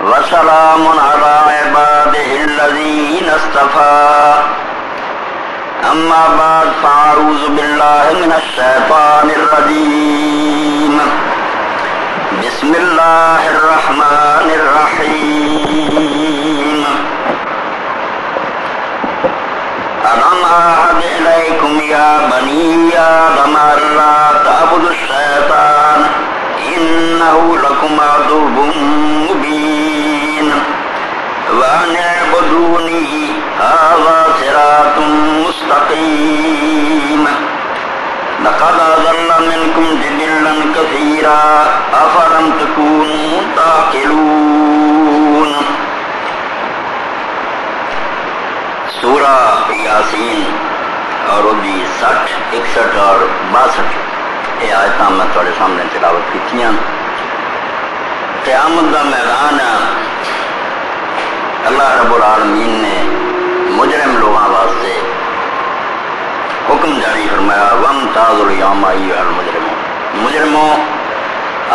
وسلام على عباده الذين اصطفى اما بعد فاعوذ بالله من الشيطان الرجيم بسم الله الرحمن الرحيم ألم أعهد إليكم يا بني آدم ألا تعبدوا الشيطان إنه لكم عدو مبين وأن اعبدوني هذا صراط مستقيم لقد أضل منكم جبلا كثيرا أفلم تكونوا تعقلون. سورہ یاسین اور اُردی 60، 61 اور 62 یہ آیتاں میں تھوڑے سامنے تلاوت کی تھیں. قیامت کا میدان اللہ رب العالمین نے مجرم لوگوں واسطے حکم جاری فرمایا وامتازوا اليوم ایھا المجرمون. مجرموں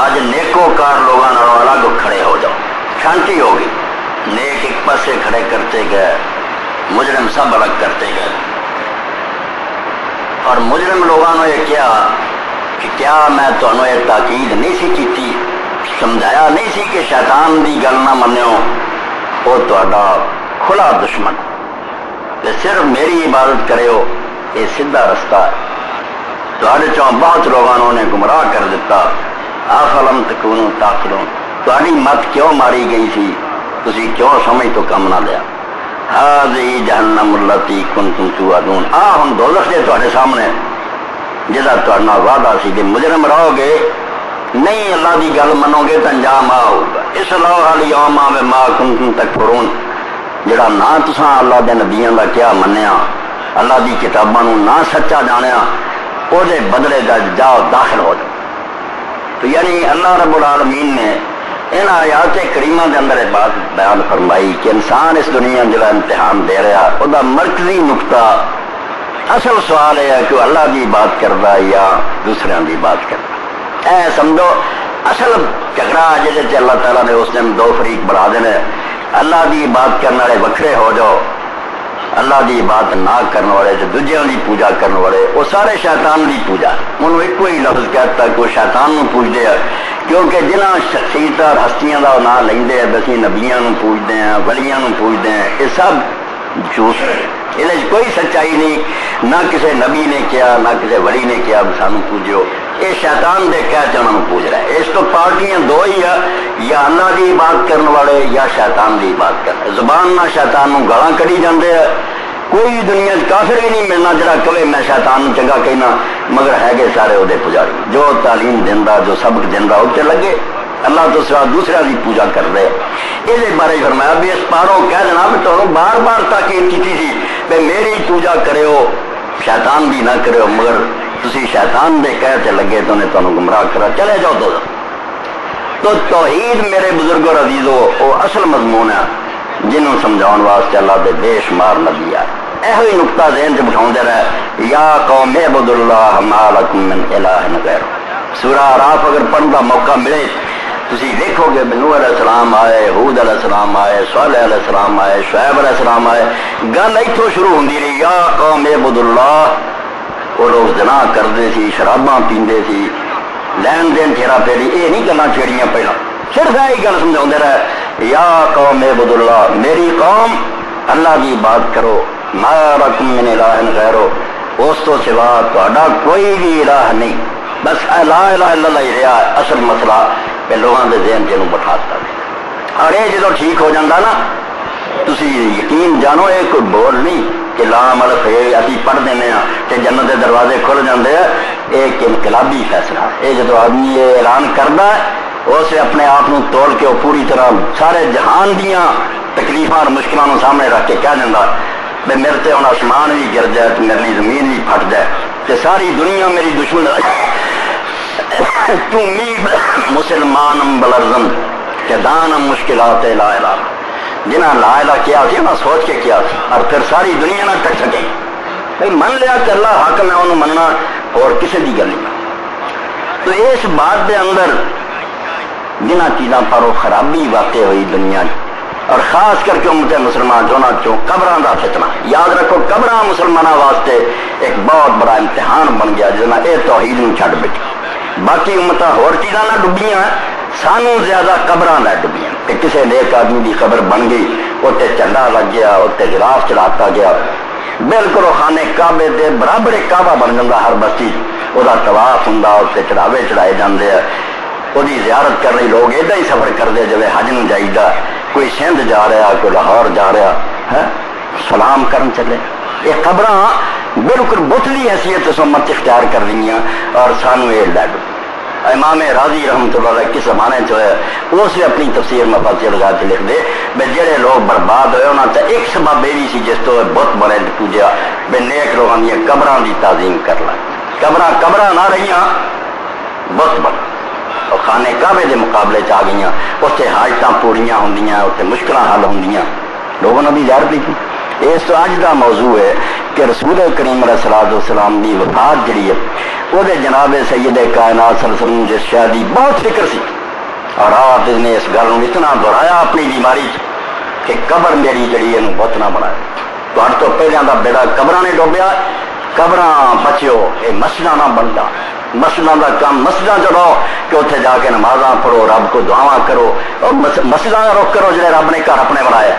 آج نیکوکار لوگوں نالوں الگ کھڑے ہو جاؤ. شانتی ہوگی. نیک ایک پاسے کھڑے کرتے گئے، مجرم سب الگ کرتے گئے. اور مجرم لوگوں نے یہ کیا کہ کیا میں تمہیں یہ تاکید نہیں سی کیتی، سمجھایا نہیں سی کہ شیطان دی گل نہ منو، وہ تہاڈا کھلا دشمن تے صرف میری عبادت کریو، یہ سیدھا رستہ ہے. تہاڈے چوں بہت لوگوں نے گمراہ کر دیتا. افلم تکونوا تعقلون. تہاڈی مت کیوں ماری گئی سی، تسی کیوں سمجھ تو کم نہ لیا. هذه جہنم التي كنتم توعدون. ہم دوزخ دے تہاڈے سامنے جہاں تہاڈا وعدہ سی کہ مجرم رہو گے، نہیں اللہ دی گل منو گے تو انجام آ ہوگا. اصلوها اليوم بما كنتم تكفرون. جڑا نہ تساں اللہ دے نبیاں دا کیا منیا، اللہ دی کتاباں نو نہ سچا جانیا، او دے بدلے دا جاؤ داخل ہو جاؤ. تو یعنی اللہ رب العالمین نے ان آیات کریمہ دے اندر بات بیان فرمائی کہ انسان اس دنیا جڑا امتحان دے رہا، او دا مرکزی نقطہ اصل سوال ہے کہ اللہ دی بات کردا یا دوسرے دی بات کردا. اے سمجھو اصل جھگڑا جہاں اللہ تعالیٰ نے اس دن دو فریق بنا دینے. اللہ دی بات کرنے والے وکھرے ہو جاؤ، اللہ دی بات نہ کرنے والے جو دوجیاں دی پوجا کرنے والے وہ سارے شیطان دی پوجا. انہوں ایک ہی لفظ کہتا کہ وہ شیطان نو پوجتے ہیں، کیونکہ جنہاں شخصیت اور ہستیاں دا نام لیندے ہیں بسی نبیاں نو پوجتے ہیں، ولیاں نو پوجتے ہیں، یہ سب جھوٹ ہے. یہ کوئی سچائی نہیں. نہ کسی نبی نے کیا نہ کسی ولی نے کیا سانو پوجو. یہ شیطان دے کہتے انہوں پوج رہا ہے. اس تو پارٹیاں دو ہی ہے، یا اللہ دی بات کرنے والے یا شیطان دی بات کرنے. زبان نہ شیطان نو گالاں کڑی جاندے ہیں. کوئی دنیا کافر بھی نہیں ملنا جڑا کہے میں شیطان نو چنگا کہنا، مگر ہے گے سارے وہ پجاری جو تعلیم دینا جو سبق دینا اسے لگے اللہ تو سوا دوسرا کی پوجا کر رہے. یہ بارے فرمایا بھی اس پاروں کہہ دینا بھی تمہیں بار بار تاکید کی تھی بھی میری پوجا کرو شیطان بھی نہ کرو، مگر تسی شیطان دے کہتے لگے تو انہیں تمہیں گمراہ کرا چلے جاؤ. تو توحید میرے بزرگوں عزیزو وہ اصل مضمون ہے جنہوں سمجھاؤن واسطے اللہ دے بے شمار نبی آئے. یہ نقطہ ذہن سے بٹھاؤں رہے یا قوم اعبدوا اللہ ما لکم من الہ غیرہ. سورہ اعراف اگر پڑھنے کا موقع ملے تسی دیکھو گے نوح علیہ السلام آئے، ہود علیہ السلام آئے، صالح علیہ السلام آئے، شعیب علیہ السلام آئے. گل اتوں شروع ہوندی رہی یا قوم اعبدوا اللہ. وہ لوگ زنا کرتے سی، شراباں پیندے سی، لین دین چھیڑا پھیری، یہ نہیں گلاں چھیڑیاں پہلا. صرف یہی گل سمجھاؤندے رہے یا قوم اعبدوا اللہ، میری قوم اللہ کی بات کرو. ما لکم من الہ غیرہ، اس تو سوا تہاڈا کوئی بھی الہ نہیں. بس لا الہ الا اللہ ہی رہا اصل مسئلہ پہ لوگوں کے ذہن چ بٹھاتا. اور یہ جدو ٹھیک ہو جاتا نا تسی یقین جانو یہ کوئی بول نہیں کہ لام الف ابھی پڑھ دینے کہ جنت کے دروازے کھل جاتے ہیں. ایک انقلابی فیصلہ ہے. یہ جدو آدمی یہ اعلان کرتا ہے اسے اپنے آپ کو توڑ کے وہ پوری طرح سارے جہان دیا تکلیفاں اور مشکلوں سامنے رکھ کے کہہ دینا بھائی میرے سے ہوں آسمان بھی گر جائے تو میرے لیے زمین بھی پھٹ جائے کہ ساری دنیا میری دشمن مسلمان بلرزم کہ دانم مشکلات لا الہ. جنہیں لا الہ کیا تھی انہیں سوچ کے کیا تھی اور پھر ساری دنیا نہ ٹک سکے. بھائی من لیا کہ اللہ حق میں انہوں مننا اور کسی کی گل نہیں. تو اس بات کے اندر جنہ چیزاں پر وہ خرابی واقع ہوئی دنیا اور خاص کر کے امت مسلمان چونا چوں قبراں دا فتنہ. یاد رکھو قبراں مسلمانوں واسطے ایک بہت بڑا امتحان بن گیا جنا یہ توحید نوں چھڈ بیٹھی. باقی امتاں ہور چیزاں نہ ڈبیاں سانوں زیادہ قبراں نہ ڈبیاں کہ کسی نیک آدمی دی قبر بن گئی اتنے جھنڈا لگ گیا اتنے غلاف چڑھاتا گیا بالکل وہ خانے کعبے دے برابر ایک کعبہ بن جاتا ہر بستی وہ طواف ہوں اتنے چڑھاوے چڑھائے جاندے ہیں وہی زیارت کر رہی لوگ ادا ہی سفر کرتے جب حج نوں جائیدا کوئی سندھ جا رہا کوئی لاہور جا رہا ہے سلام کرن چلے. یہ قبراں بالکل بتلی حیثیت سمت اختیار کر رہی ہیں اور سانو یہ لڈ. امام راضی رحمۃ اللہ علیہ کس زمانے جو ہے اس نے اپنی تفسیر مفاتیح الغیب لکھ دے بے جڑے لوگ برباد ہوئے انہوں نے ایک سبب یہ سی جس تو بت بنے پوجا بے نیک لوگوں دیا قبراں دی تعظیم کر لا. قبراں نہ رہیاں بت بن اور خانے کعبے دے مقابلے چ آ گئی اتنے حاجتاں پوریاں ہوں اتنے مشکل حل ہوں لوگوں نے بھی زیارت کی. اس تو اج کا موضوع ہے کہ رسول کریم علیہ الصلوۃ والسلام کی وفات جڑی ہے وہ جناب سید کائنات صلی اللہ علیہ وسلم جس شاہ کی بہت فکر سی اور آپ نے اس گل اتنا دہرایا اپنی بیماری کہ قبر میری جڑی ہے بت نہ بنایا. تو پہلے کا بیڑا قبراں نے ڈوبیا قبراں بچو یہ مسجداں نہ بنتا مسجداں کا کام مسجداں چڑھو کہ اتنے جا کے نمازاں پڑھو رب کو دعاواں کرو اور مسجداں کا رخ کرو جڑے رب نے گھر اپنے بنایا.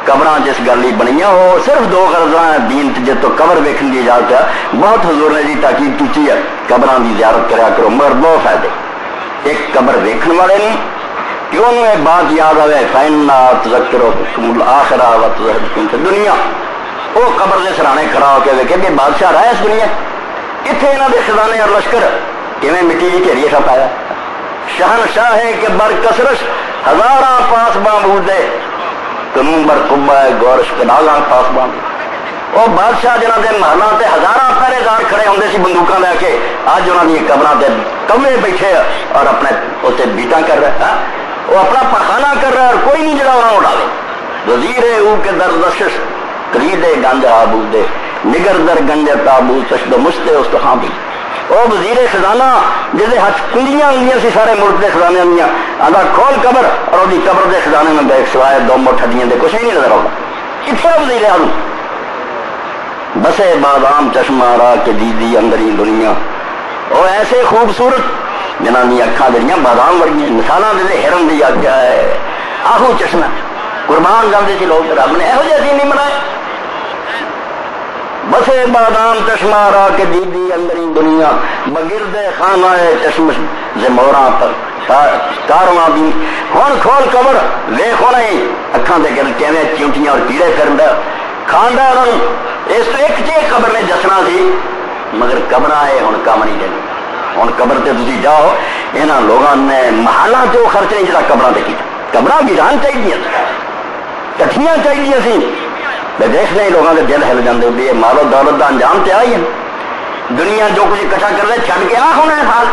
قبراں جس گل بنیا وہ صرف دو غرضاں دین جب تو قبر ویکھن کی اجازت ہے بہت حضور نے جی تاکید کی ہے قبراں کی زیارت کریا کرو مگر دو فائدے. ایک قبر ویکھن والے نہیں کہ انہوں یہ بات یاد آئے فائنا تذکرکم الآخرہ و تذکرکم فی الدنیا وہ قبر کے سرانے کھڑا ہو کے ویکھے کہ بادشاہ رہا اس دنیا اتنے یہاں کے خزانے اور لشکر کیویں مٹی کی گھیری سا پایا. شہنشاہ ہے کہ برکسرش ہزاراں پاس بامبود دے قانون بر قبا ہے گورش کڈالاں پاس بامبود وہ بادشاہ جنہوں کے محلوں سے ہزاراں پہرے دار کھڑے ہوندے سی بندوقاں لے کے اج انہوں نے قبراں تے کمے بیٹھے اور اپنے اتنے بیٹاں کر رہے وہ اپنا پخانہ کر رہا ہے اور کوئی نہیں جڑا انہوں اڑاوے. وزیر او کے در دشش قریدے گنج آبود دے نگر در گنج تابوت تشد مشتے اس تو ہاں بھی وہ وزیر خزانہ جسے ہاتھ کنجیاں ہوں سی سارے ملک کے خزانے دیا آدھا کھول قبر اور وہ قبر کے خزانے میں بیک سوائے دو مٹھ ہڈیاں دے کچھ ہی نہیں نظر آتا. کتنے وزیر آدم بسے بادام چشمہ را کے دیدی اندری دنیا وہ ایسے خوبصورت جنہوں نے اکھاں جڑیاں بادام ورگیاں مثالاں دے ہرن دی آگیا ہے آہو چشمہ قربان جاندے سی لوگ رب نے یہو جہے دین نہیں بنائے. بسے بادام چشمہ را کے دیدی اندری دنیا بگرد خانہ چشم زموراں پر کارواں بھی ہن کھول قبر ویکھ ہونا ہی اکھاں دے گرد کیویں چونٹیاں اور پیڑے کردا کھاندا انہوں اس تو ایک چیز قبر نے دسنا سی مگر قبراں ہے ہن کام نہیں دینی. ہن قبر تے تسی جاؤ انہاں لوگاں نے محلاں تے خرچ نہیں جڑا قبراں تے کیتا. قبراں گران چاہیے کٹھیاں چاہیے سی دیکھنے ہی لوگوں کے دل ہل جاتے بھی یہ مال و دولت کا انجام تے آئی ہے دنیا جو کچھ اکٹھا کر دے چھڈ کے آ ہونا ہے حال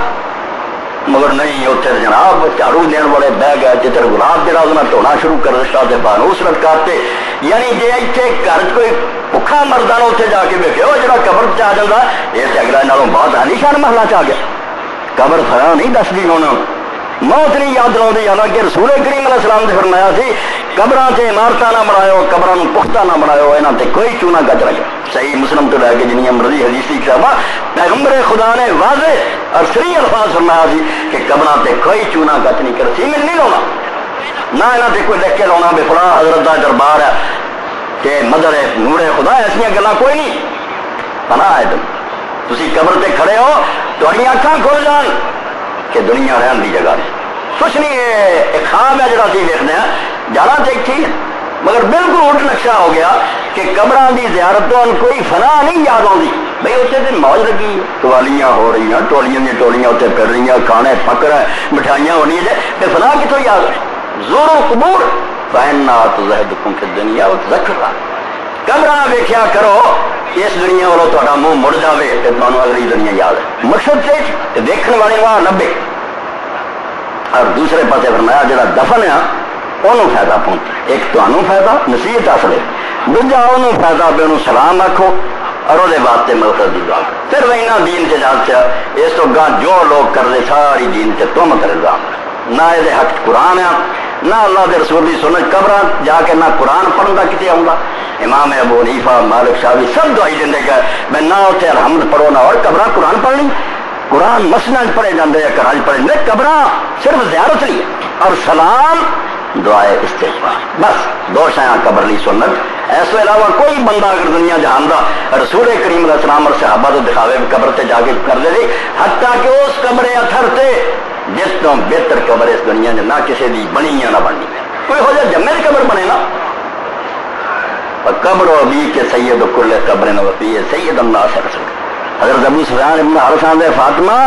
مگر نہیں اتنے جناب جھاڑو دین والے بہ گئے جتر گلاب جہاں انہیں ٹونا شروع کر دیا تے بانوس لٹکاتے یعنی جی اتنے گھر کوئی بکھا مرد ہے اتنے جا کے ویکے وہ جا قبر چ آ جاتا یہ اگلا نالوں بہت عالیشان محلہ چ آ گیا. قبر تھا نہیں دستی ہونا موت نہیں یاد لاؤں حالانکہ رسول کریم علیہ السلام نے فرمایا سی قبراں سے عمارتاں نہ بناؤ قبراں پختہ نہ بناؤ یہاں تے کوئی چونا گج رکھے. صحیح مسلم تو لے کے جنیاں مرضی حدیثی کتاباں پیغمبر خدا نے واضح اور صریح الفاظ فرمایا سی کہ قبراں تے کوئی چونا گج نہیں کر سیمن نہیں لاؤنا نہ یہاں تے کوئی لکھ کے لاؤنا بے فلاں حضرت دا دربار ہے کہ مدر ہے نور خدا ایسا گلاں کوئی نہیں. پناہ ہے تسی قبر تے کھڑے ہو تہاڈیاں اکھاں کھل جان کہ دنیا رہن دی جگہ نہیں کچھ نہیں ہے. ایک خواب ہے جڑا سی دیکھتے ہیں جانا تو ایک تھی مگر بالکل الٹ نقشہ ہو گیا کہ قبراں دی زیارت تو کوئی فنا نہیں یاد آتی بھائی اتنے دن موج لگی قوالیاں ہو رہی ہیں ٹولیاں دی ٹولیاں اتنے پھر رہی ہیں کھانے پک رہے ہیں مٹھائیاں ہونی ہے فنا کتوں یاد زور و قبور فإنّا تزہدکم فی الدنیا وتذکرا قبراں ویکھیا کرو اس دنیا والوں تہاڈا منہ مڑ جاوے تے تانوں اگلی دنیا یاد ہے مقصد سے دیکھنے والے وہاں لبے. اور دوسرے پاسے فرمایا جڑا دفن ہے انہوں فائدہ پہنچے ایک تمہیں فائدہ نصیحت حاصل ہے دوجا انہوں فائدہ پہ انہوں سلام آکھو اور وہ واسطے مغفرت دی دعا کرو. پھر وہ دین سے جانتے اس تو گاہ جو لوگ کر دے ساری دین سے تم کر نہ یہ حق قرآن ہے نہ اللہ کے رسول کی سنت قبر جا کے نہ قرآن پڑھن کا کتنے آؤں گا امام ابو حنیفہ مالک شافعی سب دعائی دیں کہ میں نہ اتنے الحمد پڑھو نہ اور قبر قرآن پڑھ لی قرآن مسجد پڑھے جاتے ہیں گھر پڑھے جاتے قبر صرف زیارت لی اور سلام دعائے استغفار بس دو شاید قبر لی سنت اس کے علاوہ کوئی بندہ اگر دنیا جہان دا رسول کریم علیہ السلام اور صحابہ تو دکھاوے قبر تے جا کے کر دے حتیٰ کہ اس قبر اتھر تے جس تو بہتر قبر اس دنیا نہ کسی دی بنی یا نہ بننی کوئی ہو جائے جمع دی قبر بنے نا قبر و ابی کے سید کل قبر وفی سید اللہ سے رسول حضرت ابو سفیان ابن حرث فاطمہ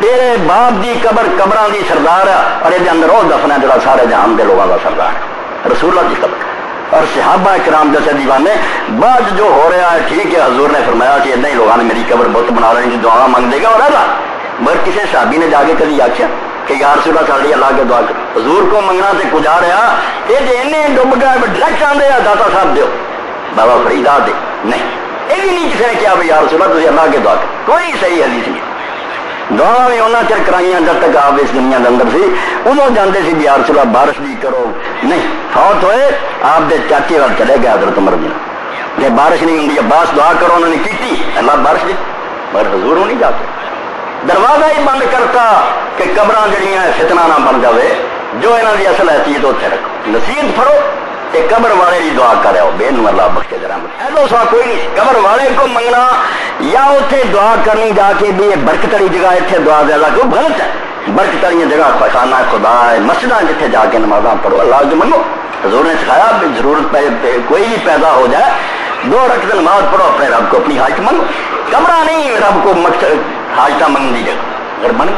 تیرے باپ دی قبر قبران دی سردار ہے اور یہ اندر وہ دفن ہے جڑا سارے جہان دے لوگوں کا سردار ہے رسول اللہ کی قبر اور صحابہ کرام جیسے دیوانے بعد جو ہو رہا ہے ٹھیک ہے حضور نے فرمایا کہ اتنا ہی لوگوں نے میری قبر بت بنا رہے ہیں دعا مانگ دے گا اور اللہ مگر کسی صحابی نے جا کے کبھی آخیا کہ یا رسول اللہ صلی اللہ کے دعا کر حضور کو منگنا تے کچھ آ رہا یہ جو انہیں ڈب گیا ڈائریکٹ آدھے داتا صاحب دیو بابا فرید آ دے نہیں یہ بھی نہیں کسی نے کیا بھائی یا رسول اللہ تجھے اللہ کے دعا کر کوئی صحیح حدیث نہیں دعا بھی انہوں چر کرائیاں جب تک آپ اس دنیا کے اندر سی انہوں جانتے سی بھی یا رسول اللہ بارش بھی کرو نہیں فوت ہوئے آپ دے چاچے وال چلے گئے حضرت عمر جی کہ بارش نہیں ہوں عباس دعا کرو انہوں نے کی اللہ بارش دی مگر حضور نہیں جاتے دروازہ ہی بند کرتا کہ قبراں جڑیاں فتنہ نہ بن جاوے جو انہوں کی اصل حیثیت اتنے رکھو نصیحت پڑھو کہ قبر والے کی دعا کرے ہو بے نو اللہ بخشے رحمت ایسا سوا کوئی نہیں قبر والے کو منگنا یا اتنے دعا کرنی جا کے بھی یہ برکت والی جگہ اتنے دعا دے اللہ کو غلط ہے برکت والی جگہ خانہ خدا ہے مسجد جتنے جا کے نمازاں پڑھو اللہ جو منگو حضور نے سکھایا ضرورت کوئی بھی پیدا ہو جائے 2 رکعت نماز پڑھو اپنے رب کو اپنی حاجت منگو قبرہ نہیں رب کو مقصد حاجتہ منگنے دی جگہ اگر بن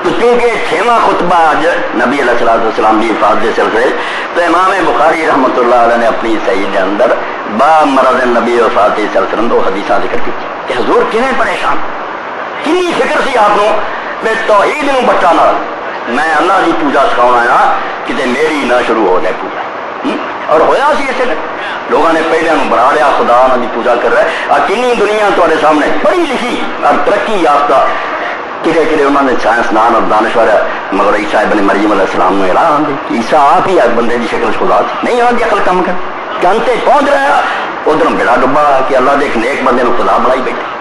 تو چونکہ 6واں خطبہ آج نبی علیہ السلام کی حفاظت کے سلسلے تو امام بخاری رحمۃ اللہ علیہ نے اپنی صحیح کے اندر با مرض نبی وفات کے سلسلے دو حدیثاں ذکر کی کہ حضور کنے پریشان کنی فکر سی آپ کو میں توحید نو بچا نہ میں اللہ کی پوجا سکھاؤں آیا کہ میری نہ شروع ہو جائے پوجا اور ہویا سی اسے لوگوں نے پہلے بنا لیا خدا انہوں کی پوجا کر رہا ہے کنی دنیا تے سامنے پڑھی لکھی اور ترقی یافتہ کدے کدے انہوں نے سائنسدان اور دانشور مگر عیسیٰ ابن مریم علیہ السلام نے اعلان دی عیسیٰ آپ ہی بندے کی شکل خدا تھی نہیں آتی عقل کم کر چانتے پہنچ رہا ادھر بیڑا ڈبا کہ اللہ دے ایک نیک بندے کو خدا بنائی بیٹھے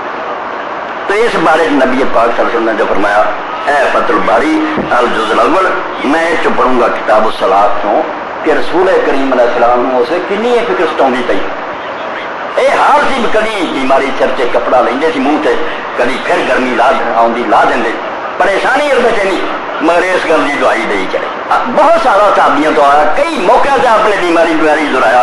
تو اس بارے نبی پاک صلی اللہ علیہ وسلم نے جو فرمایا اے فتح الباری الجز الاول میں چ پڑھوں گا کتاب الصلاۃ تو کہ رسول کریم علیہ السلام نے اسے کنی فکر سٹاؤں پی اے ہر سی کدی بیماری چرچے کپڑا لیندے سی منہ تے کدی پھر گرمی لا آؤندی لا دیں پریشانی اور بچنی مگر اس گل کی دعائی دے چلے بہت سارا صحابیوں تو آیا کئی موقع سے اپنے بیماری دہرایا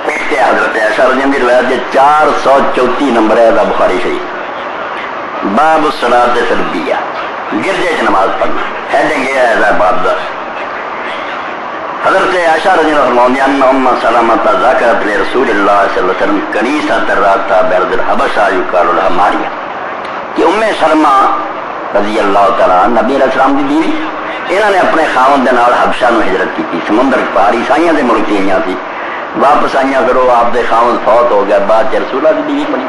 پیٹتے حضرت عائشہ رضی اللہ عنہا روایت 434 نمبر ہے بخاری شریف باب الصلاۃ السربیہ گرجے چ نماز پڑھنا ہیڈنگ یہ ہے باب دا حضرت عائشہ رضی اللہ عنہا ان ام سلمۃ ذکرت لرسول اللہ صلی اللہ علیہ وسلم کنیسہ تراتا برد الحبشہ یقال لها ماریا کہ ام سلمہ رضی اللہ تعالیٰ نبی علیہ السلام کی بیوی انہوں نے اپنے خاوند دے نال حبشہ نو ہجرت کی سمندر پار عیسائیاں دے ملک آئی تھی واپس آئیاں پھر وہ آپ دے خاوند فوت ہو گیا بعد چ رسول اللہ کی بیوی بنی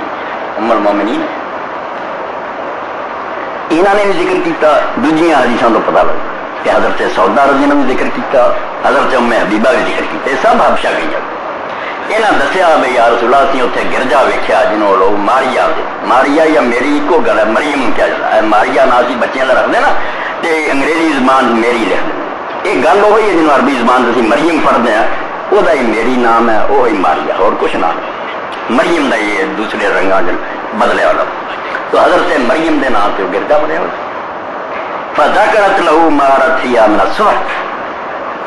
ام المومنین انہوں نے بھی ذکر کیتا دوجیاں حدیثاں تو پتہ لگا کہ حضرت سودا رضی اللہ عنہ نے ذکر کیتا حضرت ام حبیبہ بھی ذکر کیتا یہ سب حبشہ گئی انہاں دسیا بھائی یا رسول اللہ اسی اتنے گرجا ویکھیا جنہوں لوگ ماریا یا میری ایکو گل ہے مریم کیا جاتا ہے ماریا نا سی بچیاں رکھ دے نا تے انگریزی زبان میری لکھ دے یہ گل وہی ہے جنہوں عربی زبان اسی مریم پڑھتے ہیں وہ میری نام ہے وہی ماریا اور کچھ نام مریم دا یہ دوسرے رنگاں بدلے والا تو حضرت مریم دے نام سے گرجا بنے ہوئے فذکرت له ما رتھیا من الصور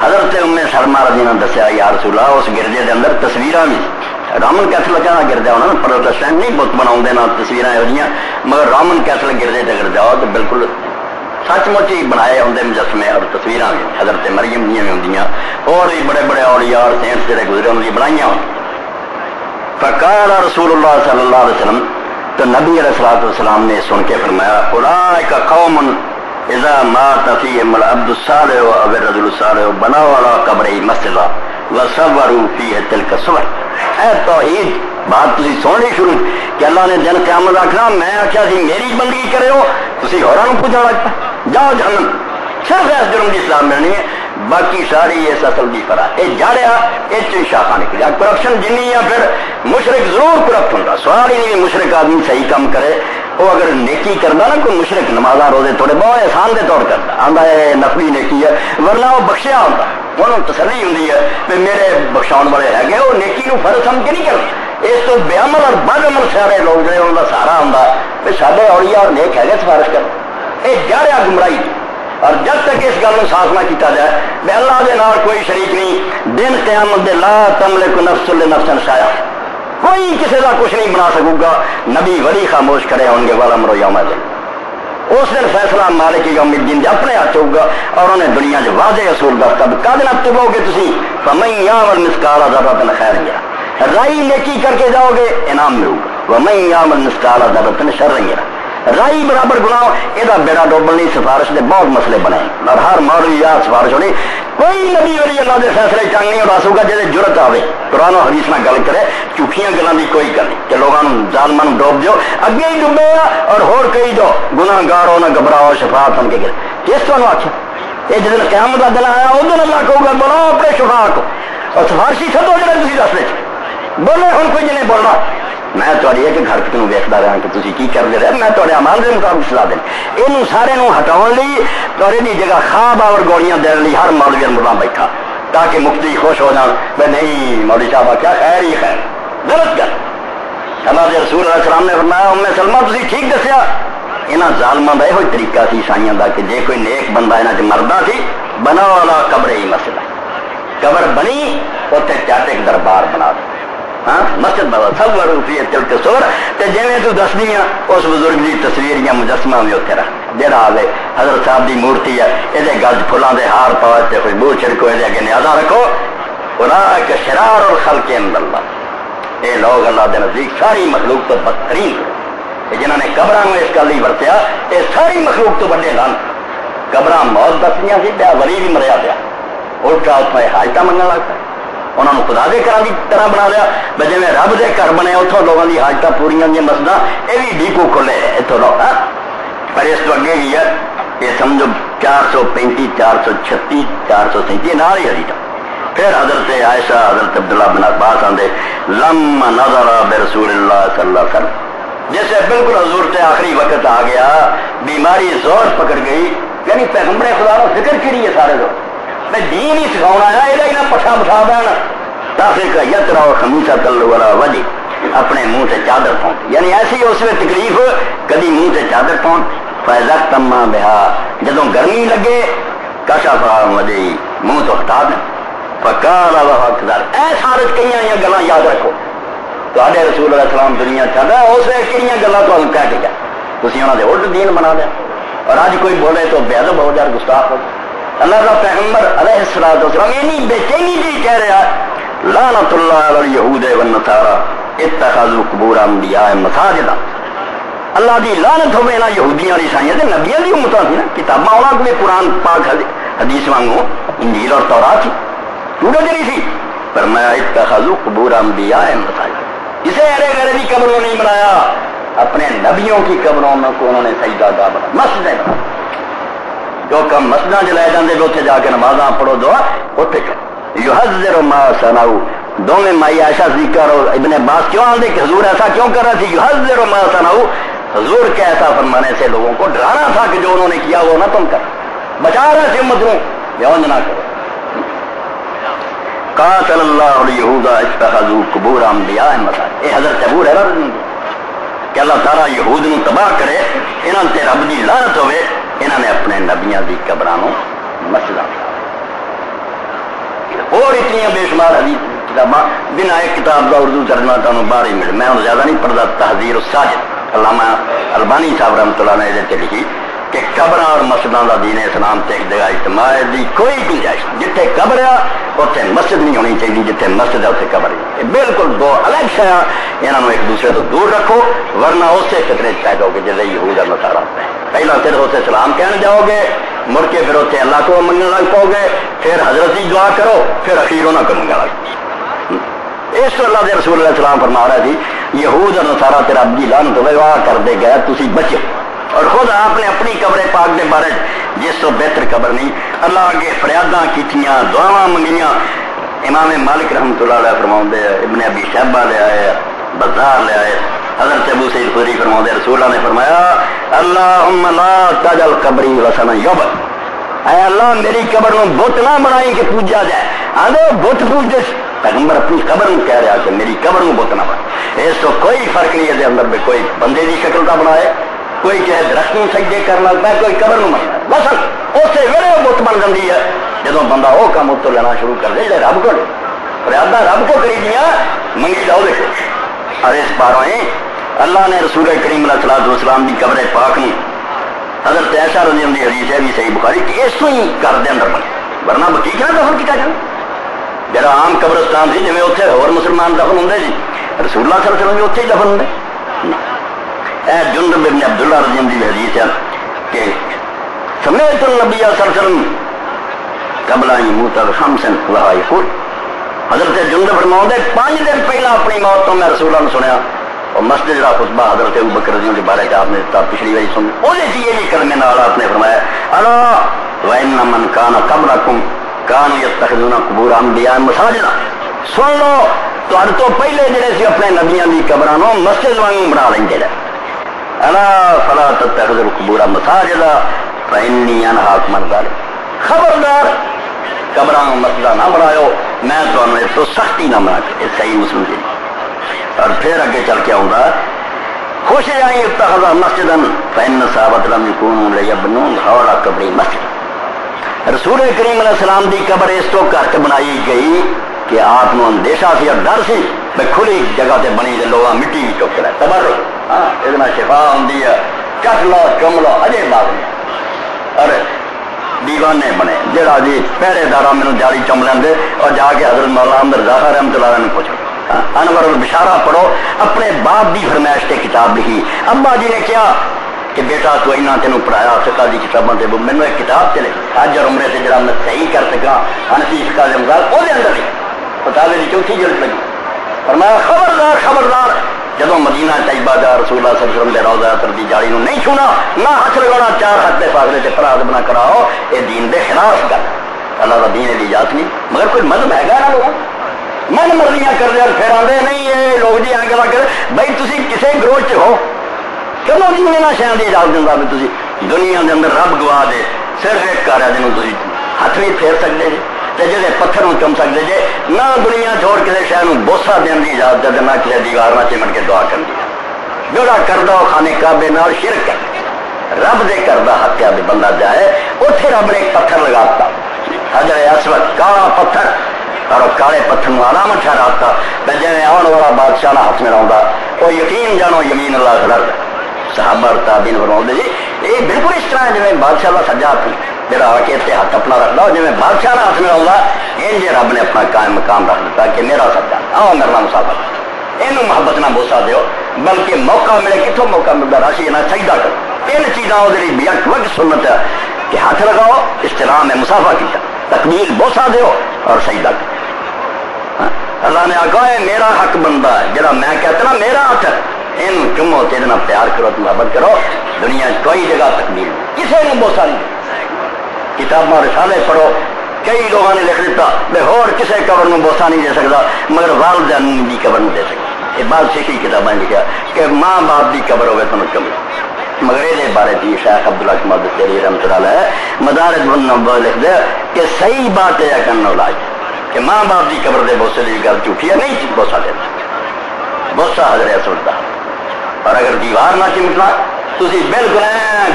حضرت ام سلمہ رضی اللہ عنہا دسیا یا رسول اللہ اس گرجے دے اندر تصویراں بھی رامن کیتھل کا گرجا ہونا پروٹسٹنٹ نہیں بت بناؤں دے نا تصویراں ہوئیاں مگر رامن کیتھل گرجے تے اگر جاؤ تو بالکل سچ مچ ہی بنائے ہوندے مجسمے اور تصویراں بھی حضرت مریم دیاں بھی ہوندیاں اور بھی بڑے بڑے اولیاء اور سینٹس جڑے گزرے انہاں دی بنائیاں ہوں فقال رسول اللہ صلی اللہ علیہ وسلم تو نبی علیہ الصلوۃ والسلام نے سن کے فرمایا اولئک قوم اذا مات فيهم العبد الصالح او الرجل الصالح بنوا على قبره مسجدا وصوروا فيه تلك الصور اے توحید بات تسی سننی شروع کہ اللہ نے دن قیامت آخنا میں آخیا سی میری بندگی کرے ہو تسی ہوراں نوں پوچھن لگتا جاؤ جہنم صرف اس جرم کی سزا ملنی ہے، باقی ساری اس اصل کی فرا یہ جاڑیا یہ شاخا نکلیا۔ کرپشن جنی ہے پھر مشرک ضرور کرپٹ ہوتا، سوال ہی نہیں مشرک آدمی صحیح کام کرے، وہ اگر نیکی کرنا نا کوئی مشرک نماز روزے تھوڑے بہت احسان کے طور کرتا آتا ہے نفلی نیکی ہے، ورنہ وہ بخشیا ہوتا انہوں تسلی ہوں کہ میرے بخشاؤ والے ہے وہ نیکی کو فرض سمجھ کے نہیں کرتے۔ اس تو بے عمل اور بد عمل سارے لوگ جو انہوں کا سہارا ہوں سارے اولیاء اور نیک ہے سفارش کر یہ جاڑیا گمراہی۔ اور جب تک اس گل صاف نہ کیتا جائے بے اللہ دے نال کوئی شریک نہیں، دن قیامت دے لا تملک نفس لنفس شیئا، کوئی کسی کا کچھ نہیں بنا سکوں گا۔ نبی ولی خاموش کھڑے ہوں گے والا مرو یوم الدین، اس دن فیصلہ مالک یوم الدین دے اپنے ہاتھ ہوگا، اور انہیں دنیا جو واضح اصول دستا کد نہ تبو گے تسی فمن یعمل مثقال ذرۃ خیرا یرہ، رائی نیکی کر کے جاؤ گے انعام ملے گا، ومن یعمل مثقال ذرۃ شرا یرہ، رائی برابر گناہ یہ بیڑا ڈوبل نہیں۔ سفارش کے بہت مسئلے بنے اور ہر مولوی یا سفارش ہونی، کوئی نبی ولی اللہ کے فیصلے چنگ نہیں اڑا سکا جی جرت آئے قرآن و حدیث نہ گل کرے، چوکھیاں گلوں کی کوئی گل نہیں کہ لوگوں ظالموں ڈوب دو اگے ہی ڈبے اور ہور کئی دو گناہ گارو نہ گھبراؤ شفاعت ان کے گر کس طرح آخیا یہ جس دن قیامت کا دن آیا اس دن اللہ کہوں گا بولو اپنے شفاعت کو اور سفارشی سدو جڑے تھی دس بولے ہوں کوئی جنے بولنا میں تھوڑی ایک گھر کتوں ویکتا رہا کہ تھی کی کرتے رہے میں تھوڑے عمل کے مطابق سلا دیں یہ سارے ہٹاؤ لی اور یہ جگہ خواب اور گولیاں دن لی ہر مولوی ملا بیٹھا تاکہ مفتی خوش ہو جان بھائی نہیں مولوی صاحب کیا خیر ہی خیر غلط گل اللہ کے رسول علیہ السلام نے فرمایا ام سلمہ تھی ٹھیک دسیا یہاں ظالموں کا یہ طریقہ سی عیسائیوں کا کہ جی کوئی نیک بندہ یہاں چ مردا سی بنا والا قبر ہی مسئلہ قبر بنی اتنے چٹ ایک دربار بنا دو ہاں مسجد بابا سب روپی تل کے سور جی تو دسنی اس بزرگ کی تصویر یا مجسمہ بھی اتنے رکھ جہاں آئے حضرت صاحب کی مورتی ہے یہ گج فلوں کے ہار پاؤ خوشبو چھڑکو یہ اگے نیازا رکھو اولئک شرار الخلق عند اللہ یہ لوگ اللہ کے نزدیک ساری مخلوق تو بدترین جنہوں نے قبراں اس گل ہی ورتیا یہ ساری مخلوق تو بڑے لان قبراں موت دسیاں سی پیا ولی بھی مریا پیا الٹا اتوں حاجت منگن لگ پائے انہوں نے خدا دے گھر کی طرح بنا لیا بھائی جی رب دے گھر بنے اتوں لوگوں کی حاجت پوریا دیا مسجد یہ بھی ڈیپو کھلے اتوں لوگ پر اس کو اگے بھی ہے یہ سمجھو 435 436 437 نال ہی حدیث پھر حضرت عائشہ حضرت عبداللہ بن عباس آدھے لم نظر برسول اللہ صلی اللہ علیہ وسلم جیسے بالکل حضور تے آخری وقت آ گیا بیماری زور پکڑ گئی یعنی پیغمبر خدا کو فکر کری ہے سارے لوگ میں دین ہی سکھاؤنا ہے یہ نہ پٹھا بٹھا دینا تاکہ کا یترا خمیسہ تل والا وجی اپنے منہ سے چادر پہنچ یعنی ایسی اس میں تکلیف کدی منہ سے چادر پہنچ فیضا تما بہا جدوں گرمی لگے کشا پا وجی منہ تو ہٹا دیں فکال حقدار اے سارے کئی گلاں یاد رکھو تو رسول علیہ السلام دنیا چاہتا اس وقت کہڑی گلاں تو کہہ کے گیا تھی انہوں نے الٹ دین بنا لیا اور اج کوئی بولے تو بے ادب ہو جائے گستاخ ہو اللہ کا پیغمبر علیہ الصلوۃ والسلام اتنی بے چینی جی کہہ رہا لعنت اللہ علی الیہود والنصارى اتخذوا قبور انبیاء مساجدا اللہ دی لعنت ہوے نا یہودیاں اور عیسائیاں تے نبیاں دی امتاں سی نا کتاباں انہاں کوئی قرآن پاک حدیث وانگو انجیل اور تورات سی ٹوٹے نہیں سی فرمایا اتخذوا قبور انبیاء مساجدا اسے ارے غیرے کی قبروں نہیں بنایا اپنے نبیوں کی قبروں میں کو انہوں نے سجدہ گاہ بنا مسجد جو کم مسجد جلائے جاندے اتنے جا کے نمازاں پڑھو دعا اتنے کر یحذر ما صنعوا دونوں مائی عائشہ ذکر اور ابن عباس کیوں آندے کہ حضور ایسا کیوں کر رہا تھی یحذر ما صنعوا حضور کے ایسا فرمانے سے لوگوں کو ڈرانا تھا کہ جو انہوں نے کیا وہ نہ تم کر بچا رہے تھے امتوں بیان نہ کرو قاتل اللہ الیہود اتخذوا قبور انبیاء مساجد یہ حضرت ابو ہریرہ کہ اللہ تعالیٰ یہود نو تباہ کرے انہاں تے رب دی لعنت ہوے انہاں نے اپنے نبیاں دی قبراں نو مسجداں اور اتنی بے شمار حدیث کتاباں بنا ایک کتاب دا اردو ترجمہ تانوں باہر ہی ملے میں ہن زیادہ نہیں پڑھدا تحذیر الساجد علامہ البانی صاحب رحمۃ اللہ نے تے لکھی کہ قبراں اور مسجداں دا دین اسلام تے ایک جگہ اجتماع دی کوئی گنجائش جتھے قبر ہے اتنے مسجد نہیں ہونی چاہیے جتنے مسجد ہے اتنے قبر ہے بالکل دو الگ شہر انہوں ایک دوسرے تو دور رکھو ورنہ اسے فطرے پیدا ہو گے جیسے یہود اور نصارہ پہلا صرف اسے سلام کہنے جاؤ گے مڑ کے پھر اتنے اللہ کو منگنے لگ پاؤ گے پھر حضرت کی دعا کرو پھر اخیروں نہ کروں گا اس تو اللہ کے رسول علیہ السلام فرما رہا تھی یہود اور نصارہ تیرا رب دی لعنت ہوے واہ کر دے گئے تسی بچو اور خود آپ نے اپنی قبر پاک کے بارے جس تو بہتر قبر نہیں اللہ اگے فریاداں کیتیاں دعاواں منگیاں. امام مالک رحمۃ اللہ علیہ فرماؤندے ابن ابی شیبہ لے آئے بزار لے آئے حضرت ابو سعید خدری فرماؤندے رسول اللہ نے فرمایا اللہم لا تجعل قبری وثنا یعبد. اے اللہ میری قبر نو بت نہ بنائی کہ پوجا جائے. آدھے بت پوجتے پیغمبر اپنی قبر نو کہہ رہا کہ میری قبر نو بت نہ بنائے. اس تو کوئی فرق نہیں ہے اندر میں کوئی بندے کی شکل کا بنائے کوئی کہے درخت نو سجدے کر لگتا ہے کوئی قبر نو بننا بس اسی ویلے وہ بت بن جاتی ہے جدو بندہ وہ کام اتو لینا شروع کر دے جائے رب کو فریاداں رب کو کری دیا منگی جاؤ دیکھو. اور اس باروں اللہ نے رسول کریم علیہ الصلوۃ والسلام کی قبر پاک نے حضرت عائشہ رضی اللہ عنہا دی حدیث ہے بھی صحیح بخاری کہ اس ہی گھر دے اندر بنے ورنہ بقیع نہ دفن کیا جائے. جڑا عام قبرستان سی جی اتنے اور مسلمان دفن ہوں جی رسول اللہ صلی اللہ علیہ وسلم بھی اتنے ہی دفن ہوں. اے جندب بن عبداللہ رضی اللہ عنہ دی حدیث ہے کہ سمیعت النبی صلی اللہ علیہ وسلم قبل ان یموت خمسا وهو یقول. حضرت جندب فرماؤندے 5 دن پہلا اپنی موت تو میں رسول اللہ نے سنیا اور مسجد جڑا خطبہ حضرت ابوبکر رضی اللہ عنہ کے بارے آپ نے پچھلی باری سن وہ یہ کلمے نال آپ نے فرمایا الا وان من کان قبلکم کانوا یتخذون قبور انبیاء مساجدا. سن لو تہاڈے تو پہلے جڑے سی اپنے نبیاں دی قبراں نو مسجد وانگوں بنا لیندے نے. الا فلا تتخذوا القبور مساجدا فانی انہاکم عن ذلک. خبردار قبراں مسجد نہ بناؤ میں تمہیں اس تو سختی نہ منا کے صحیح مسلم جی. اور پھر اگے چل کے آؤں گا خوش آئی اتخذ مسجدا فإن صحابۃ لم يكونوا ليبنون حول قبر مسجد. رسول کریم علیہ السلام دی قبر اس تو گھٹ بنائی گئی کہ آپ کو اندیشہ سی اور ڈر سی میں کھلی جگہ تے بنی دے لوگ مٹی بھی چک رہے تبرک ہاں یہ شفا ہوندی ہے چٹ لو چم لو اجے بات نہیں. اور دیوانے بنے جڑا جی پہرے دارا میرے جاری چم لیندے اور جا کے حضرت مولانا احمد ظاہر رحمۃ اللہ علیہ نے پوچھو انور البشارہ پڑھو. اپنے باپ دی فرمائش تے کتاب لکھی. ابا جی نے کیا کہ بیٹا تو اینا تینوں پڑھایا فقہ دی کتاباں تے مینوں ایک کتاب چلے حج اور عمرے سے جڑا میں صحیح کر سکا حنفی فقہ دے مطابق او دے اندر کتاب دی چوتھی جلد لگی. فرمایا خبردار خبردار جدو مدینہ طیبہ دا رسول اللہ صلی اللہ علیہ وسلم دے روضہ اطہر دی جاڑی نو نہیں چھونا نہ ہاتھ لگانا 4 ہاتھ دے فاصلے تے فراز بنا کراؤ یہ دین دے خلاف کر اللہ دا دین دی اجازت نہیں. مگر کوئی مذہب ہے گا نا لوگوں من مرضیاں کر دیا پھر آدھے نہیں یہ لوگ جی آ گلا کر بھائی تھی کسی گروہ چ ہو چلو جی یہاں شہر کی اجازت دینا بھی تھی دنیا کے اندر رب گوا دے صرف ایک کار ہے جنہوں تھی ہاتھ نہیں پھیر سکتے جی تے جڑے پتھر نو چم سکتے جی نہ دنیا چھوڑ کسی شہر نو بوسا دین کی اجازت ہے نہ کسی دیوار نہ چمٹ کے دعا کر دی جڑا کردہ وہ خانے کعبے نال شرک ہے رب دے کردہ ہتیا بھی بندہ جائے اتنے رب نے ایک پتھر لگاتا حجر اسود کالا پتھر اور کالے پتھر میں آرام ٹھہراتا جی آنے والا بادشاہ نہ ہاتھ میں رہا وہ یقین جانو یمین اللہ غرض صحابہ اور تابعین فرماتے جی یہ بالکل اس طرح جی بادشاہ کا سجا ہاتھ جڑا آ کے اتنے ہاتھ اپنا رکھ لو جی بادشاہ کا ہاتھ میں رہا ان جی رب نے اپنا قائم مقام رکھ دیتا کہ میرا سجا آؤ میرا مسافر یہ محبت نہ بوسا دیو بلکہ موقع ملے کتوں موقع ملتا راشی نہ سجدہ کرو ان چیزاں وہ بیک وقت سنت ہے کہ ہاتھ لگاؤ استلام ہے مسافہ کیا تکمیل بوسا دیو اور سجدہ کرو. اللہ نے آگاہ ہے میرا حق بندہ ہے جڑا میں کہتا نا میرا ہاتھ ان چمو تیرنا پیار کرو محبت کرو دنیا کوئی جگہ تکمیل کسی نے بوسا نہیں. کتاباں رسالے پڑھو کئی لوگوں نے لکھ دیتا بے ہور کسی قبر میں بوسا نہیں دے سکتا مگر والدین کی قبر نہیں دے سکتا. یہ بات سیکھی کتابیں لکھا کہ ماں باپ کی قبر ہوگی تمہیں کمی مگر یہ بارے تھی شیخ عبداللہ احمد تیری رحمۃ اللہ ہے مدارج النبوہ لکھ دے کہ صحیح بات ہے کرنا علاج کہ ماں باپ کی قبر دے بوسے کی گل جھوٹھی ہے نہیں بوسا دینا بوسا حضرت اسود دا. اور اگر دیوار نہ چمٹنا تھی بالکل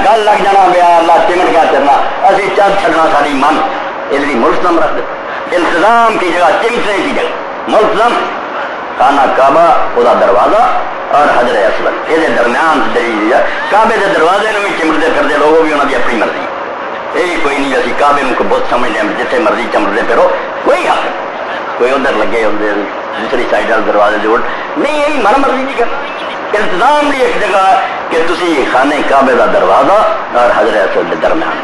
گل لگ جانا بیا اللہ چمٹ گیا چلنا اسی چند چھڑنا ساری من یہ ملزم رکھ دیتا التزام کی جگہ چمٹنے کی جگہ ملزم خانہ کعبہ وہ دروازہ اور حجر اسود یہ درمیان دلیل ہے. کعبے کے دروازے میں بھی چمٹتے پھرتے لوگوں بھی انہوں کی اپنی مرضی یہ کوئی نہیں اسی کعبے کو بت سمجھ لیں جتنے مرضی چمٹتے پھرو کوئی حق کوئی ادھر لگے ہوتے دوسری سائڈ والے دروازے جوڑ نہیں یہی من مرضی کی کر انتظام بھی ایک جگہ کہ تسی خانے کعبے کا دروازہ اور حجر اسود کے درمیان